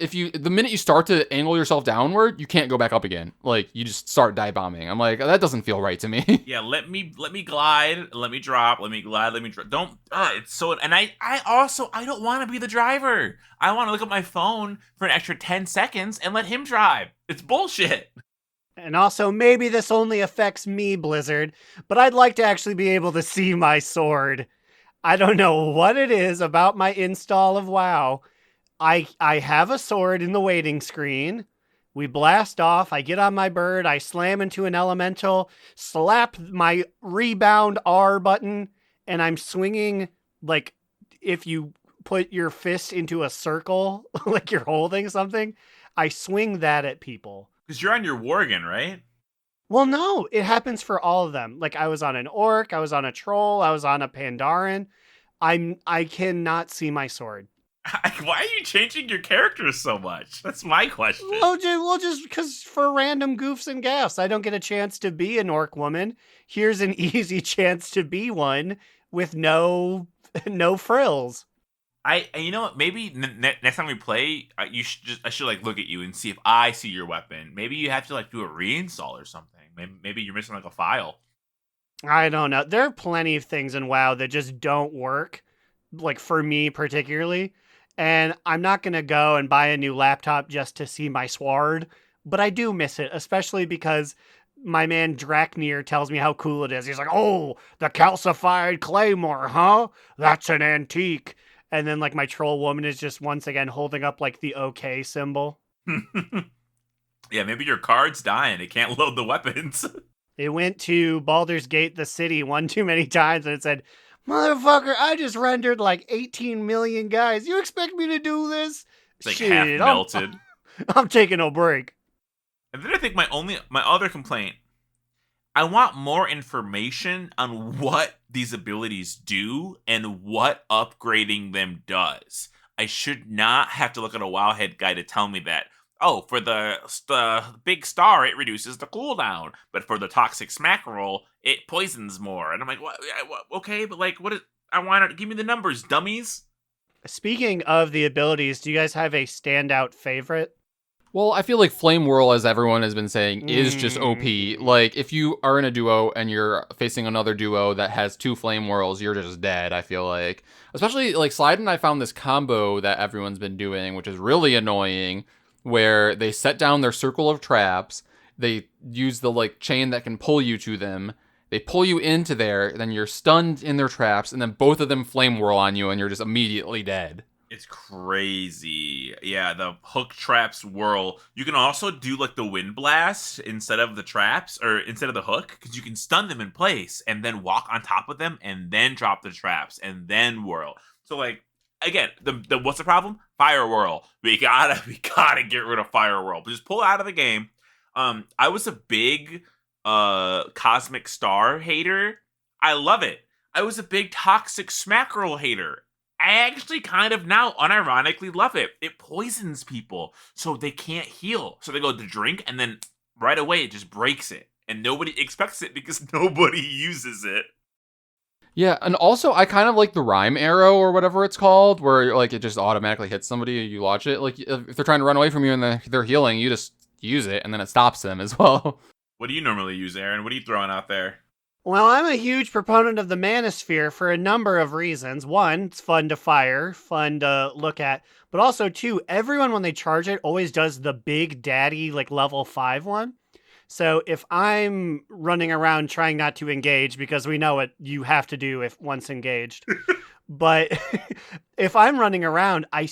the minute you start to angle yourself downward, you can't go back up again. Like, you just start dive bombing. I'm like, that doesn't feel right to me. Yeah, let me glide, let me drop, let me glide, let me drop. Don't. It's so. And I don't want to be the driver. I want to look at my phone for an extra 10 seconds and let him drive. It's bullshit. And also, maybe this only affects me, Blizzard, but I'd like to actually be able to see my sword. I don't know what it is about my install of WoW. I have a sword in the waiting screen. We blast off. I get on my bird. I slam into an elemental, slap my rebound R button, and I'm swinging like if you put your fist into a circle, like you're holding something. I swing that at people. Because you're on your Worgen, right? Well, no, it happens for all of them. Like, I was on an orc, I was on a troll, I was on a Pandaren. I cannot see my sword. Why are you changing your characters so much? That's my question. Well, just because for random goofs and gaffs, I don't get a chance to be an orc woman. Here's an easy chance to be one with no frills. You know what? Maybe next time we play, I should like look at you and see if I see your weapon. Maybe you have to like do a reinstall or something. Maybe you're missing like a file. I don't know. There are plenty of things in WoW that just don't work, like for me particularly. And I'm not going to go and buy a new laptop just to see my sword, but I do miss it, especially because my man Draknir tells me how cool it is. He's like, oh, the calcified claymore, huh? That's an antique. And then like my troll woman is just once again holding up like the OK symbol. Yeah, maybe your card's dying. It can't load the weapons. It went to Baldur's Gate, the city, one too many times, and it said, motherfucker, I just rendered like 18 million guys. You expect me to do this? It's like Shit, half melted. I'm taking a break. And then I think my other complaint, I want more information on what these abilities do and what upgrading them does. I should not have to look at a Wowhead guide to tell me that, oh, for the big star, it reduces the cooldown, but for the toxic smack roll, it poisons more. And I'm like, what? Okay, but like, what is? I want to give me the numbers, dummies. Speaking of the abilities, do you guys have a standout favorite? Well, I feel like Flame Whirl, as everyone has been saying, is just OP. Like, if you are in a duo and you're facing another duo that has 2 Flame Whirls, you're just dead, I feel like. Especially, like, Slide and I found this combo that everyone's been doing, which is really annoying, where they set down their circle of traps, they use the, like, chain that can pull you to them, they pull you into there, then you're stunned in their traps, and then both of them Flame Whirl on you, and you're just immediately dead. It's crazy. Yeah, the hook traps whirl. You can also do like the wind blast instead of the traps or instead of the hook because you can stun them in place and then walk on top of them and then drop the traps and then whirl. So like again, the what's the problem? Fire whirl. We gotta get rid of fire whirl. But just pull it out of the game. I was a big cosmic star hater. I love it. I was a big toxic smack roll hater. I actually kind of now unironically love it. It poisons people so they can't heal. So they go to drink and then right away it just breaks it. And nobody expects it because nobody uses it. Yeah, and also I kind of like the rhyme arrow or whatever it's called, where like it just automatically hits somebody and you launch it. Like if they're trying to run away from you and they're healing, you just use it and then it stops them as well. What do you normally use, Aaron? What are you throwing out there? Well, I'm a huge proponent of the Manosphere for a number of reasons. One, it's fun to fire, fun to look at. But also, two, everyone, when they charge it, always does the big daddy, like, level 5 one. So if I'm running around trying not to engage, because we know what you have to do if once engaged. But if I'm running around, I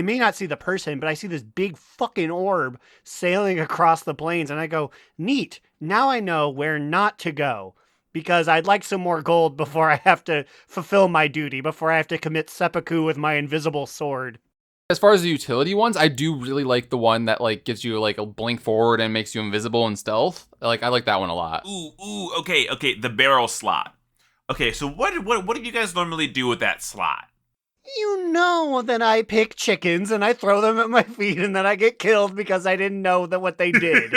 may not see the person, but I see this big fucking orb sailing across the plains. And I go, neat, now I know where not to go. Because I'd like some more gold before I have to fulfill my duty, before I have to commit seppuku with my invisible sword. As far as the utility ones, I do really like the one that like gives you like a blink forward and makes you invisible in stealth. Like I like that one a lot. Ooh, okay, the barrel slot. Okay, so what do you guys normally do with that slot? You know that I pick chickens and I throw them at my feet and then I get killed because I didn't know that what they did.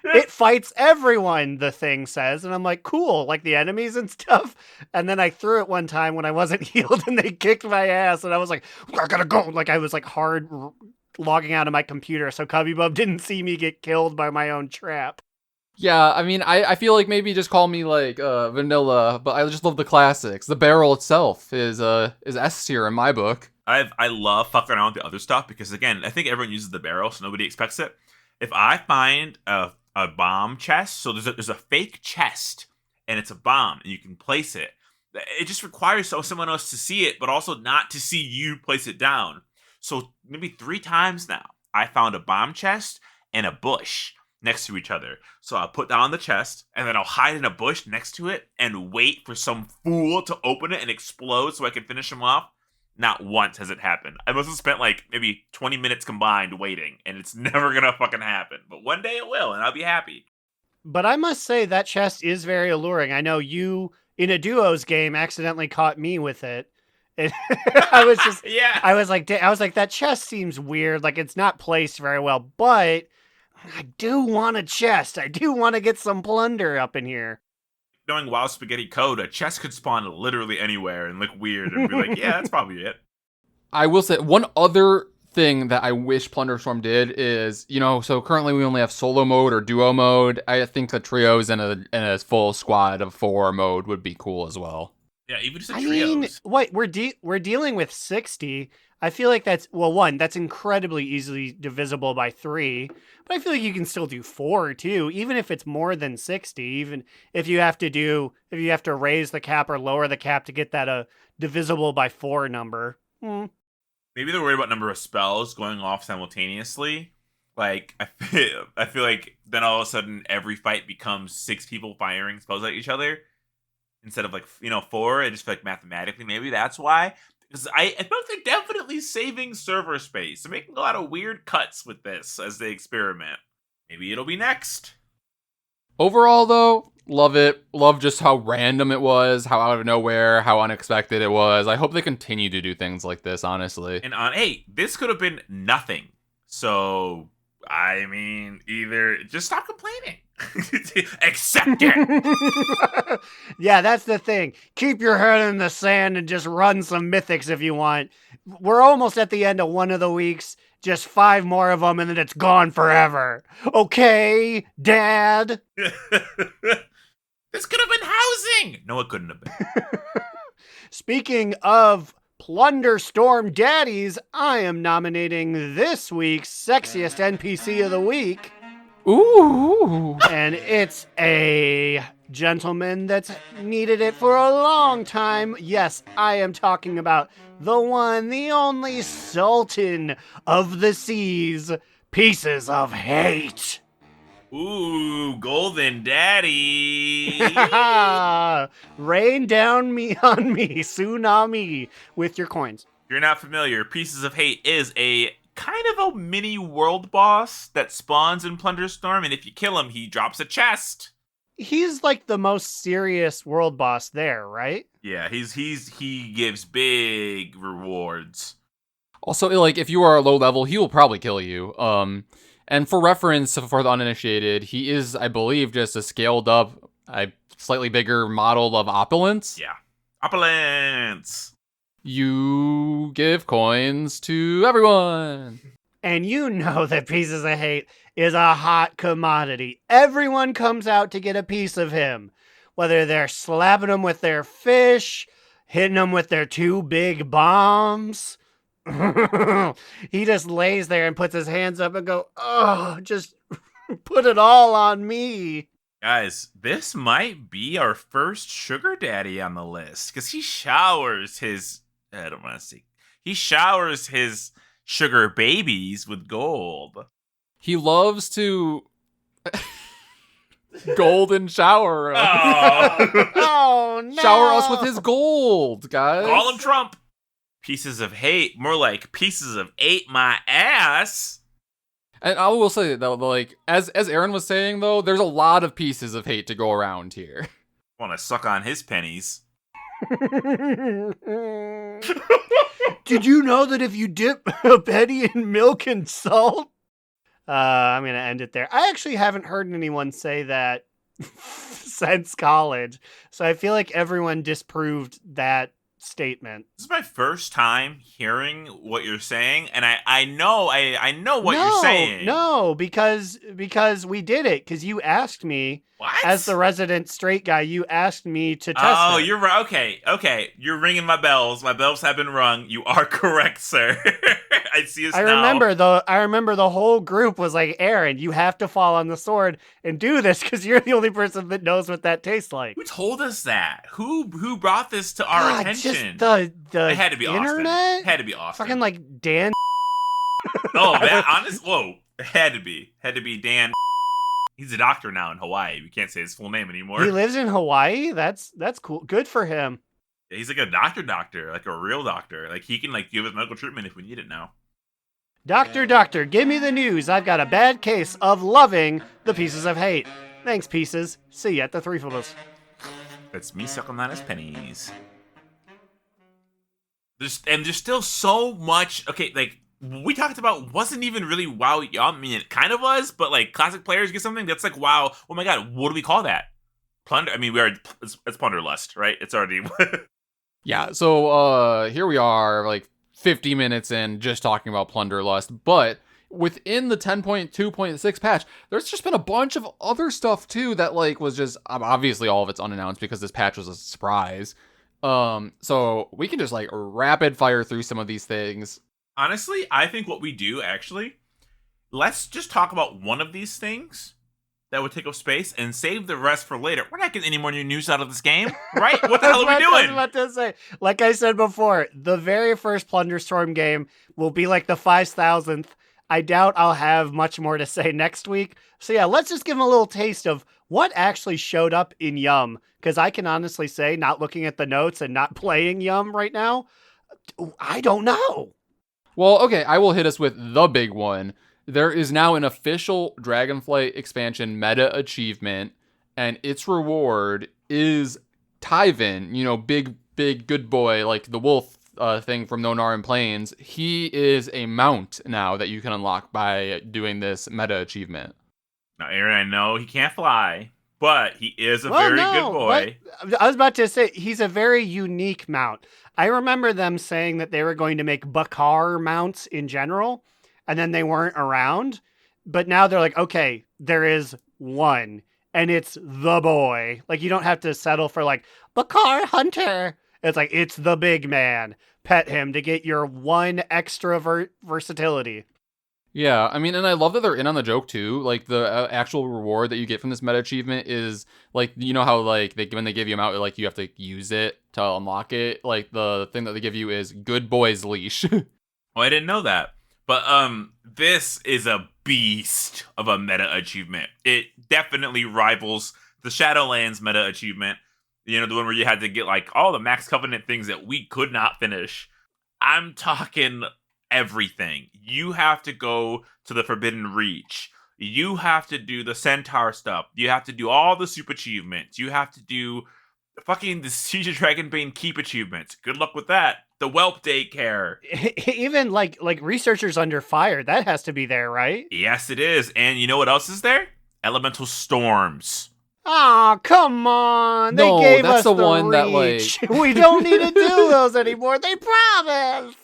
It fights everyone, the thing says. And I'm like, cool, like the enemies and stuff. And then I threw it one time when I wasn't healed and they kicked my ass. And I was like, I gotta go. Like I was like hard logging out of my computer so Cubby Bub didn't see me get killed by my own trap. Yeah, I mean, I feel like maybe just call me like vanilla, but I just love the classics. The barrel itself is S tier in my book. I love fucking around with the other stuff because, again, I think everyone uses the barrel, so nobody expects it. If I find a bomb chest, so there's a fake chest, and it's a bomb, and you can place it. It just requires someone else to see it, but also not to see you place it down. So maybe 3 times now, I found a bomb chest and a bush next to each other. So I'll put down the chest, and then I'll hide in a bush next to it and wait for some fool to open it and explode so I can finish him off. Not once has it happened. I must have spent like maybe 20 minutes combined waiting, and it's never gonna fucking happen. But one day it will, and I'll be happy. But I must say that chest is very alluring. I know you, in a duos game, accidentally caught me with it. I was just, Yeah. I was like, that chest seems weird. Like it's not placed very well, but I do want a chest. I do want to get some plunder up in here. Knowing WoW Spaghetti code, a chest could spawn literally anywhere and look weird and be like, yeah, that's probably it. I will say one other thing that I wish Plunderstorm did is, so currently we only have solo mode or duo mode. I think the trios and a full squad of 4 mode would be cool as well. Yeah, even just a I trios. mean, wait, we're dealing with 60. I feel like that's that's incredibly easily divisible by 3, but I feel like you can still do 4 too, even if it's more than 60. Even if you have to raise the cap or lower the cap to get that divisible by 4 number. Maybe they're worried about number of spells going off simultaneously. Like I feel like then all of a sudden every fight becomes 6 people firing spells at each other instead of 4. I just feel like mathematically maybe that's why. Because I feel like they're definitely saving server space. They're making a lot of weird cuts with this as they experiment. Maybe it'll be next. Overall, though, love it. Love just how random it was, how out of nowhere, how unexpected it was. I hope they continue to do things like this, honestly. And hey, this could have been nothing. So, I mean, either just stop complaining. Accept it. Yeah, that's the thing. Keep your head in the sand and just run some mythics if you want. We're almost at the end of one of the weeks. Just 5 more of them and then it's gone forever. Okay, Dad? This could have been housing. No, it couldn't have been. Speaking of Plunderstorm Daddies, I am nominating this week's Sexiest NPC of the Week. Ooh. And it's a gentleman that's needed it for a long time. Yes, I am talking about the one, the only Sultan of the Seas, Pieces of Hate. Ooh, Golden Daddy. Rain down on me, tsunami, with your coins. If you're not familiar, Pieces of Hate is a kind of a mini world boss that spawns in Plunderstorm, and if you kill him, he drops a chest. He's like the most serious world boss there, right? Yeah, he gives big rewards. Also, like, if you are low level, he will probably kill you. And for reference, for the uninitiated, he is, I believe, just a scaled up, slightly bigger model of Opulence. Yeah. Opulence! You give coins to everyone. And you know that Pieces of Hate is a hot commodity. Everyone comes out to get a piece of him. Whether they're slapping him with their fish, hitting him with their 2 big bombs. He just lays there and puts his hands up and go, oh, just put it all on me. Guys, this might be our first sugar daddy on the list, because he showers his... I don't want to see. He showers his sugar babies with gold. He loves to golden shower. Oh, no. Shower us with his gold, guys. Call him Trump. Pieces of Hate, more like Pieces of Ate my ass. And I will say that, like, as Aaron was saying, though, there's a lot of Pieces of Hate to go around here. Want to suck on his pennies. Did you know that if you dip a penny in milk and salt? I'm going to end it there. I actually haven't heard anyone say that since college. So I feel like everyone disproved that statement. This is my first time hearing what you're saying, and I know what you're saying. No, because we did it, because you asked me, What? as the resident straight guy, you asked me to test Oh, it. you're right. Okay. You're ringing my bells. My bells have been rung. You are correct, sir. I see us now. I remember the whole group was like, Aaron, you have to fall on the sword and do this because you're the only person that knows what that tastes like. Who told us that? Who brought this to our attention? Just the It had to be internet? Austin. It had to be Austin. Fucking like Dan. Oh, that honest. Whoa, it had to be Dan. He's a doctor now in Hawaii. We can't say his full name anymore. He lives in Hawaii? That's cool. Good for him. Yeah, he's like a doctor, like a real doctor. Like he can like give us medical treatment if we need it now. Doctor, give me the news. I've got a bad case of loving the pieces of hate. Thanks, pieces. See you at the Three Flippers. That's me sucking on his pennies. There's still so much. Okay, like we talked about, wasn't even really WoW Yum. I mean, it kind of was, but like classic players get something that's like WoW. Oh my god, what do we call that? Plunder. I mean, it's Plunderlust, right? It's already. Yeah, so here we are, like 50 minutes in, just talking about Plunderlust, but within the 10.2.6 patch, there's just been a bunch of other stuff too that like was just obviously all of it's unannounced because this patch was a surprise. So we can just like rapid fire through some of these things. Honestly, I think what we do actually, let's just talk about one of these things that would take up space and save the rest for later. We're not getting any more new news out of this game, right? What the hell are we doing? I was about to say, like I said before, the very first Plunderstorm game will be like the 5,000th. I doubt I'll have much more to say next week. So yeah, let's just give them a little taste of what actually showed up in Yum. Because I can honestly say, not looking at the notes and not playing Yum right now, I don't know. Well, okay, I will hit us with the big one. There is now an official Dragonflight expansion meta achievement, and its reward is Tyvin, big good boy, like the wolf thing from Nonar Plains. He is a mount now that you can unlock by doing this meta achievement. Now, Aaron, I know he can't fly, but he is a very good boy. I was about to say, he's a very unique mount. I remember them saying that they were going to make Bakar mounts in general, and then they weren't around. But now they're like, okay, there is one, and it's the boy. Like, you don't have to settle for, like, Bakar Hunter. It's like, it's the big man. Pet him to get your one extra versatility. Yeah, I mean, and I love that they're in on the joke, too. Like, the actual reward that you get from this meta achievement is, like, you know how, like, when they give you a mount, like, you have to use it to unlock it? Like, the thing that they give you is Good Boy's Leash. Well, I didn't know that. But this is a beast of a meta achievement. It definitely rivals the Shadowlands meta achievement. The one where you had to get like all the Max Covenant things that we could not finish. I'm talking everything. You have to go to the Forbidden Reach. You have to do the Centaur stuff. You have to do all the soup achievements. You have to do fucking the Siege of Dragonbane Keep achievements. Good luck with that. The Whelp Daycare. Even like Researchers Under Fire, that has to be there, right? Yes, it is. And you know what else is there? Elemental Storms. Oh, come on. No, they gave that's us the the one that, Reach. We don't need to do those anymore. They promised.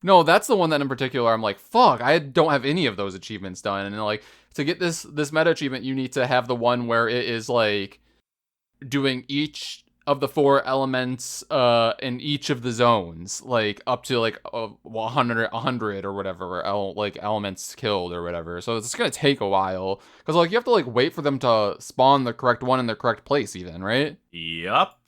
No, that's the one that in particular I'm like, fuck, I don't have any of those achievements done. And like, to get this meta achievement, you need to have the one where it is like doing each of the 4 elements in each of the zones, like up to like 100 or whatever, like elements killed or whatever. So it's gonna take a while because like you have to like wait for them to spawn the correct one in the correct place, even, right? Yup.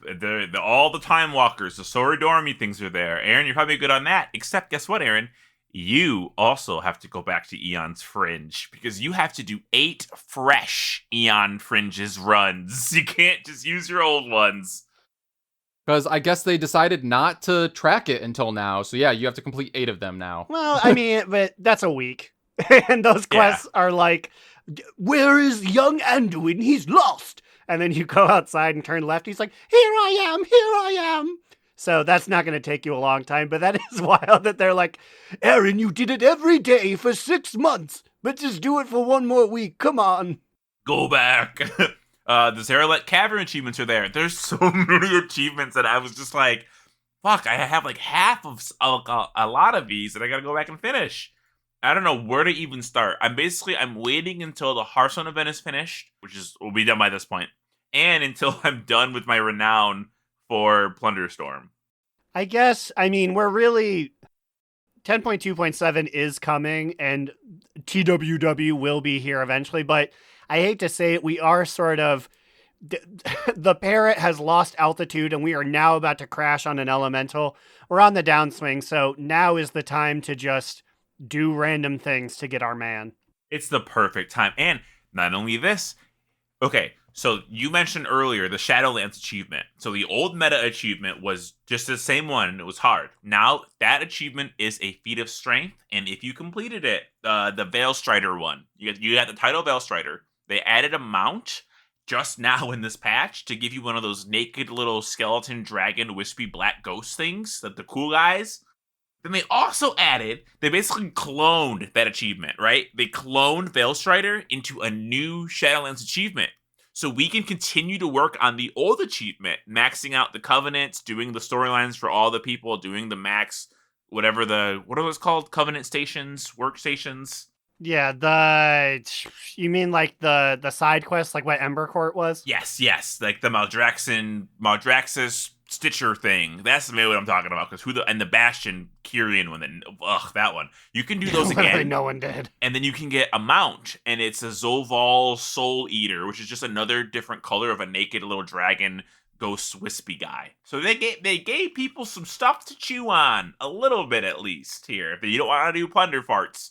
All the Time Walkers, the Soridormi things are there. Aaron, you're probably good on that. Except, guess what, Aaron? You also have to go back to Eon's Fringe because you have to do 8 fresh Eon Fringes runs. You can't just use your old ones. Because I guess they decided not to track it until now. So yeah, you have to complete 8 of them now. Well, I mean, but that's a week. And those quests are like, where is young Anduin? He's lost. And then you go outside and turn left. He's like, here I am. So that's not going to take you a long time. But that is wild that they're like, Aaron, you did it every day for 6 months. But just do it for 1 more week. Come on. Go back. The Zeralet Cavern achievements are there. There's so many achievements that I was just like, fuck, I have like half of a lot of these that I gotta go back and finish. I don't know where to even start. I'm waiting until the Hearthstone event is finished, will be done by this point, and until I'm done with my renown for Plunderstorm. I guess, I mean, we're really 10.2.7 is coming, and TWW will be here eventually, but I hate to say it, we are sort of the parrot has lost altitude and we are now about to crash on an elemental. We're on the downswing, so now is the time to just do random things to get our man. It's the perfect time. And not only this, okay, so you mentioned earlier the Shadowlands achievement. So the old meta achievement was just the same one, and it was hard. Now that achievement is a feat of strength, and if you completed it, the Veil Strider one, you got the title Veil Strider. They added a mount just now in this patch to give you one of those naked little skeleton dragon wispy black ghost things, the cool guys. Then they also they basically cloned that achievement, right? They cloned Veil Strider into a new Shadowlands achievement. So we can continue to work on the old achievement, maxing out the covenants, doing the storylines for all the people, doing the max, what are those called? Covenant stations, workstations? Yeah, you mean like the side quest, like what Ember Court was? Yes, like the Maldraxxus Stitcher thing. That's maybe what I'm talking about. Because the Bastion Kyrian one, that one. You can do those again. No one did. And then you can get a mount, and it's a Zolval Soul Eater, which is just another different color of a naked little dragon ghost wispy guy. So they gave people some stuff to chew on, a little bit at least here. If you don't want to do plunder farts.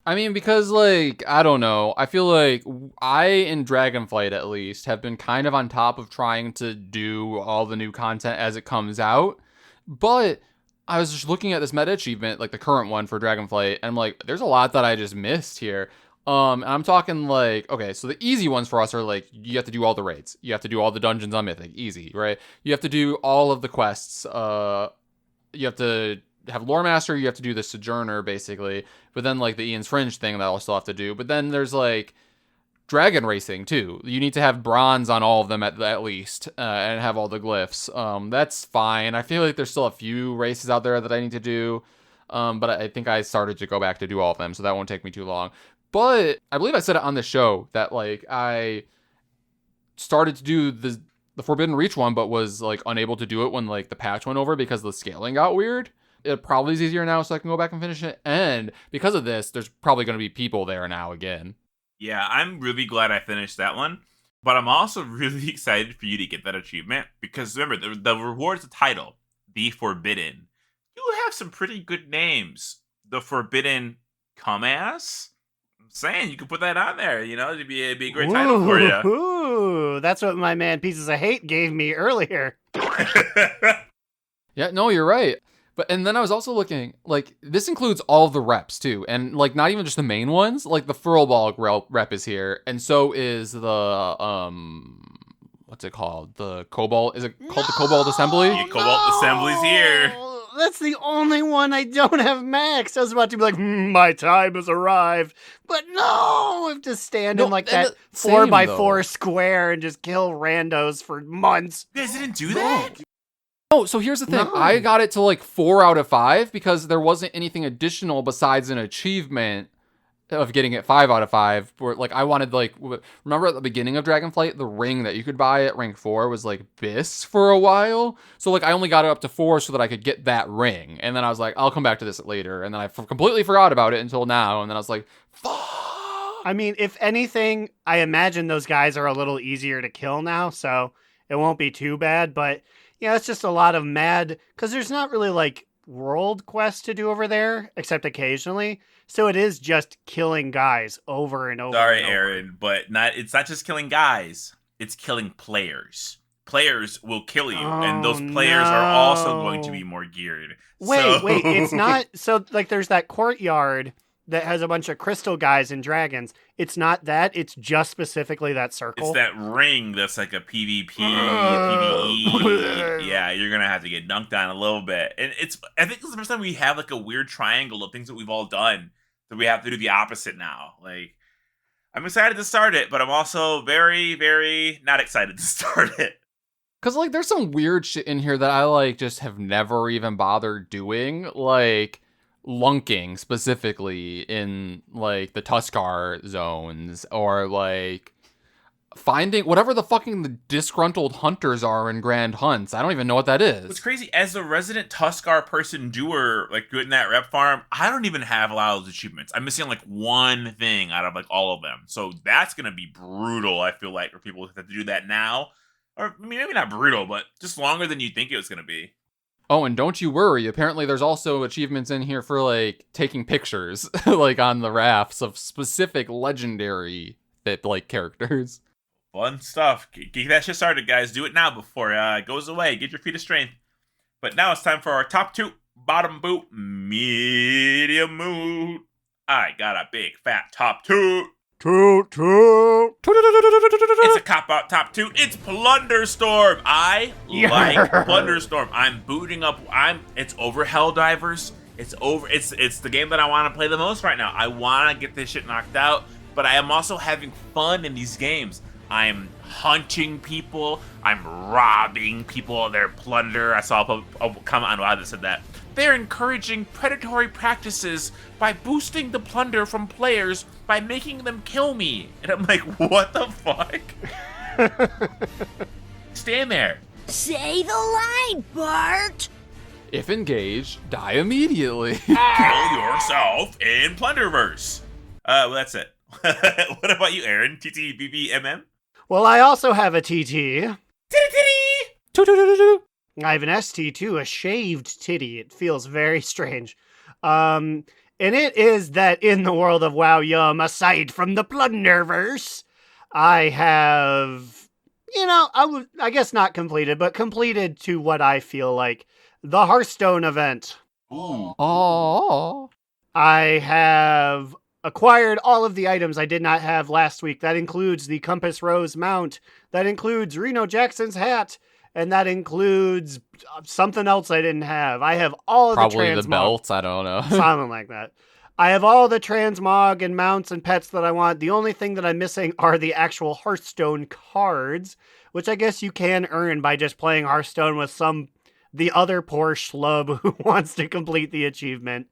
I mean, because, like, I don't know. I feel like in Dragonflight, at least, have been kind of on top of trying to do all the new content as it comes out. But I was just looking at this meta achievement, like the current one for Dragonflight, and I'm like, there's a lot that I just missed here. And I'm talking like, okay, so the easy ones for us are like, you have to do all the raids. You have to do all the dungeons on Mythic. Easy, right? You have to do all of the quests. You have to have Lore Master, you have to do the Sojourner, basically. But then, like, the Ian's Fringe thing that I'll still have to do. But then there's, like, Dragon Racing, too. You need to have bronze on all of them at least, and have all the glyphs. That's fine. I feel like there's still a few races out there that I need to do. But I think I started to go back to do all of them, so that won't take me too long. But I believe I said it on the show that, like, I started to do the Forbidden Reach one, but was, like, unable to do it when, like, the patch went over because the scaling got weird. It probably is easier now, so I can go back and finish it. And because of this, there's probably going to be people there now again. Yeah, I'm really glad I finished that one. But I'm also really excited for you to get that achievement. Because remember, the reward's the title, The Forbidden. You have some pretty good names. The Forbidden Come-Ass? I'm saying, you could put that on there, it'd be a great title for you. Ooh, that's what my man Pieces of Hate gave me earlier. Yeah, no, you're right. And then I was also looking, like, this includes all of the reps, too. And, like, not even just the main ones. Like, the Furlbog rep is here. And so is the, what's it called? The Cobalt, is it called the Cobalt Assembly? The Cobalt Assembly's here. That's the only one I don't have maxed. I was about to be like, my time has arrived. But no, I have to stand in, like, that 4x4 square and just kill randos for months. You guys didn't do that? Oh, so here's the thing. No. I got it to like 4 out of 5 because there wasn't anything additional besides an achievement of getting it 5 out of 5. Where, like, I wanted, like, remember at the beginning of Dragonflight, the ring that you could buy at rank 4 was like Biss for a while. So, like, I only got it up to 4 so that I could get that ring. And then I was like, I'll come back to this later. And then I completely forgot about it until now. And then I was like, fuck. I mean, if anything, I imagine those guys are a little easier to kill now. So it won't be too bad. But yeah, it's just a lot of mad, because there's not really, like, world quests to do over there, except occasionally. So it is just killing guys over and over. Sorry, and over. Aaron, but it's not just killing guys. It's killing players. Players will kill you, and those players are also going to be more geared. Wait, it's not... So, like, there's that courtyard that has a bunch of crystal guys and dragons. It's not that. It's just specifically that circle. It's that ring that's like a PvP, PvE. Yeah, you're going to have to get dunked on a little bit. And I think it's the first time we have like a weird triangle of things that we've all done that we have to do the opposite now. Like, I'm excited to start it, but I'm also very, very not excited to start it. Because, like, there's some weird shit in here that I, like, just have never even bothered doing. Like, lunking, specifically, in, like, the Tuskar zones. Or, like, finding whatever the fucking the disgruntled hunters are in Grand Hunts. I don't even know what that is. What's crazy, as a resident Tuskar person doer, like, good in that rep farm, I don't even have a lot of those achievements. I'm missing, like, one thing out of, like, all of them. So that's gonna be brutal, I feel like, for people who have to do that now. Or, I mean, maybe not brutal, but just longer than you think it was going to be. Oh, and don't you worry. Apparently there's also achievements in here for, like, taking pictures, like, on the rafts of specific legendary, like, characters. Fun stuff. Get that shit started, guys. Do it now before it goes away. Get your feet of strength. But now it's time for our top two. Bottom boot, medium mood. I got a big fat top two. Toot toot. It's a cop-out top two. It's Plunderstorm. I like Plunderstorm. I'm booting up. It's over Helldivers. It's the game that I want to play the most right now. I want to get this shit knocked out, but I am also having fun in these games. I'm hunting people. I'm robbing people of their plunder. I saw a comment on WoW that said that. They're encouraging predatory practices by boosting the plunder from players by making them kill me. And I'm like, what the fuck? Stand there. Say the line, Bart! If engaged, die immediately. Kill yourself in Plunderverse. Well, that's it. What about you, Aaron? TTBBMM? Well, I also have a TT. Toot-toot-toot-toot. I have an ST too, a shaved titty. It feels very strange. And it is that in the world of WoW Yum, aside from the Plunderverse, I have, I guess not completed, but completed to what I feel like the Hearthstone event. Ooh. Oh. I have acquired all of the items I did not have last week. That includes the Compass Rose mount. That includes Reno Jackson's hat. And that includes something else I didn't have. I have all of Probably the the belts, I don't know. something like that. I have all the transmog and mounts and pets that I want. The only thing that I'm missing are the actual Hearthstone cards, which I guess you can earn by just playing Hearthstone with the other poor schlub who wants to complete the achievement.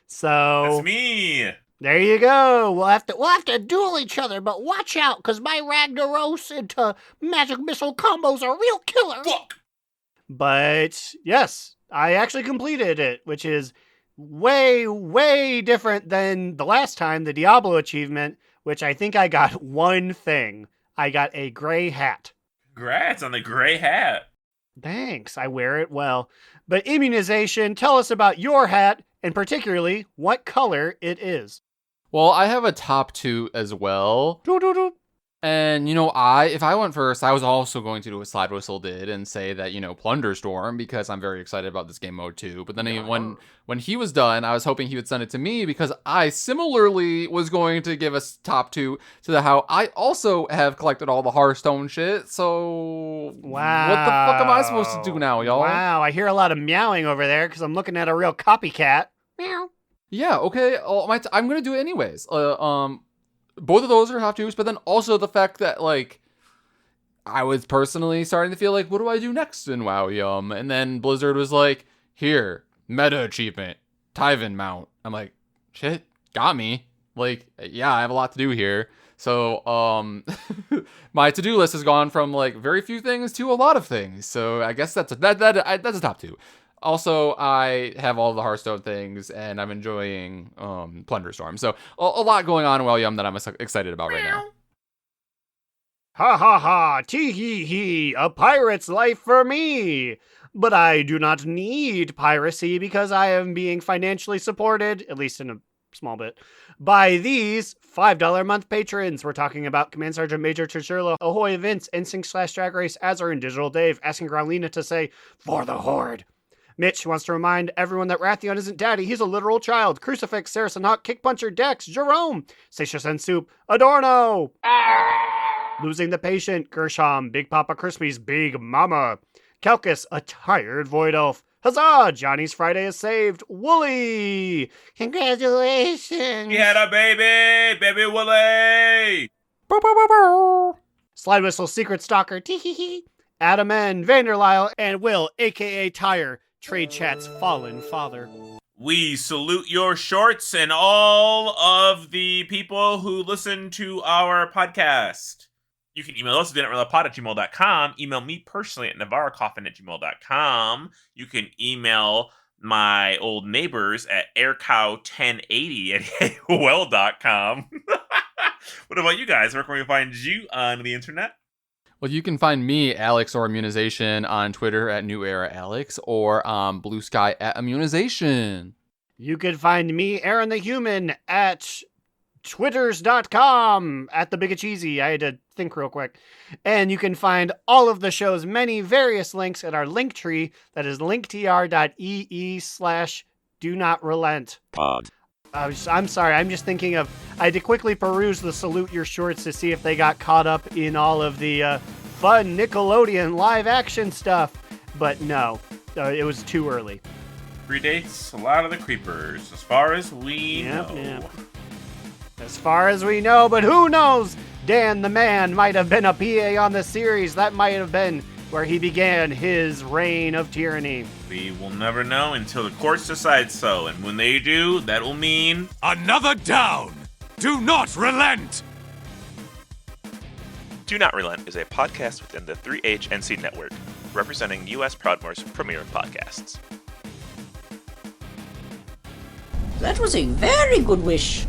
So That's me. there you go. We'll have to duel each other, but watch out, because my Ragnaros into magic missile combos are real killer. Fuck. But yes, I actually completed it, which is way, way different than the last time, the Diablo achievement, which I think I got one thing. I got a gray hat. Congrats on the gray hat. Thanks, I wear it well. But Immunization, tell us about your hat, and particularly what color it is. Well, I have a top two as well. And, if I went first, I was also going to do what Slidewhistle did and say that, Plunderstorm, because I'm very excited about this game mode too. But then when he was done, I was hoping he would send it to me because I similarly was going to give us top two to how I also have collected all the Hearthstone shit. So, Wow. What the fuck am I supposed to do now, y'all? Wow, I hear a lot of meowing over there because I'm looking at a real copycat. Meow. Yeah, okay. I'm going to do it anyways. Both of those are top twos, but then also the fact that, like, I was personally starting to feel like, what do I do next in WoW Yum? And then Blizzard was like, here, meta achievement, Tyven mount. I'm like, shit, got me. Like, yeah, I have a lot to do here. So, my to-do list has gone from, like, very few things to a lot of things. So I guess that's a top two. Also, I have all the Hearthstone things, and I'm enjoying Plunderstorm. So, a lot going on in WoW Yum that I'm excited about right now. Ha ha ha, tee hee hee, a pirate's life for me. But I do not need piracy because I am being financially supported, at least in a small bit, by these $5 a month patrons. We're talking about Command Sergeant Major Churchilla, Ahoy Events, NSYNC / Drag Race, Azar, and Digital Dave, asking Growlina to say, for the Horde. Mitch wants to remind everyone that Rathion isn't daddy, he's a literal child. Crucifix, Saracen Hawk, Kick Puncher, Dex, Jerome, Satius and Soup, Adorno. Losing the Patient, Gershom, Big Papa Crispy's Big Mama. Calcus, a tired Void Elf. Huzzah! Johnny's Friday is saved. Wooly! Congratulations! He had a baby! Baby Wooly! Slidewhistle, Secret Stalker, tee-hee-hee. Adam N., Vanderlyle, and Will, aka Tire, Trade Chat's fallen father. We salute your shorts and all of the people who listen to our podcast. You can email us at DoNotRelentpod@gmail.com. Email me personally at navarrocoffin@gmail.com. You can email my old neighbors at aircow1080@AOL.com. What about you guys? Where can we find you on the internet? Well, you can find me, Alex or Immunization, on Twitter at New Era Alex or Blue Sky at Immunization. You can find me, Aaron the Human, at twitters.com at the Big Cheesy. I had to think real quick. And you can find all of the show's many various links at our Linktree. That is linktr.ee/DoNotRelent. I'm sorry, I'm just thinking of, I had to quickly peruse the Salute Your Shorts to see if they got caught up in all of the fun Nickelodeon live action stuff. But no, it was too early. Predates a lot of the creepers, as far as we know. Yep. As far as we know, but who knows? Dan the Man might have been a PA on the series. That might have been where he began his reign of tyranny. We will never know until the courts decide so, and when they do, that will mean... Another down! Do not relent! Do Not Relent is a podcast within the 3HNC network, representing U.S. Proudmoore's premier podcasts. That was a very good wish.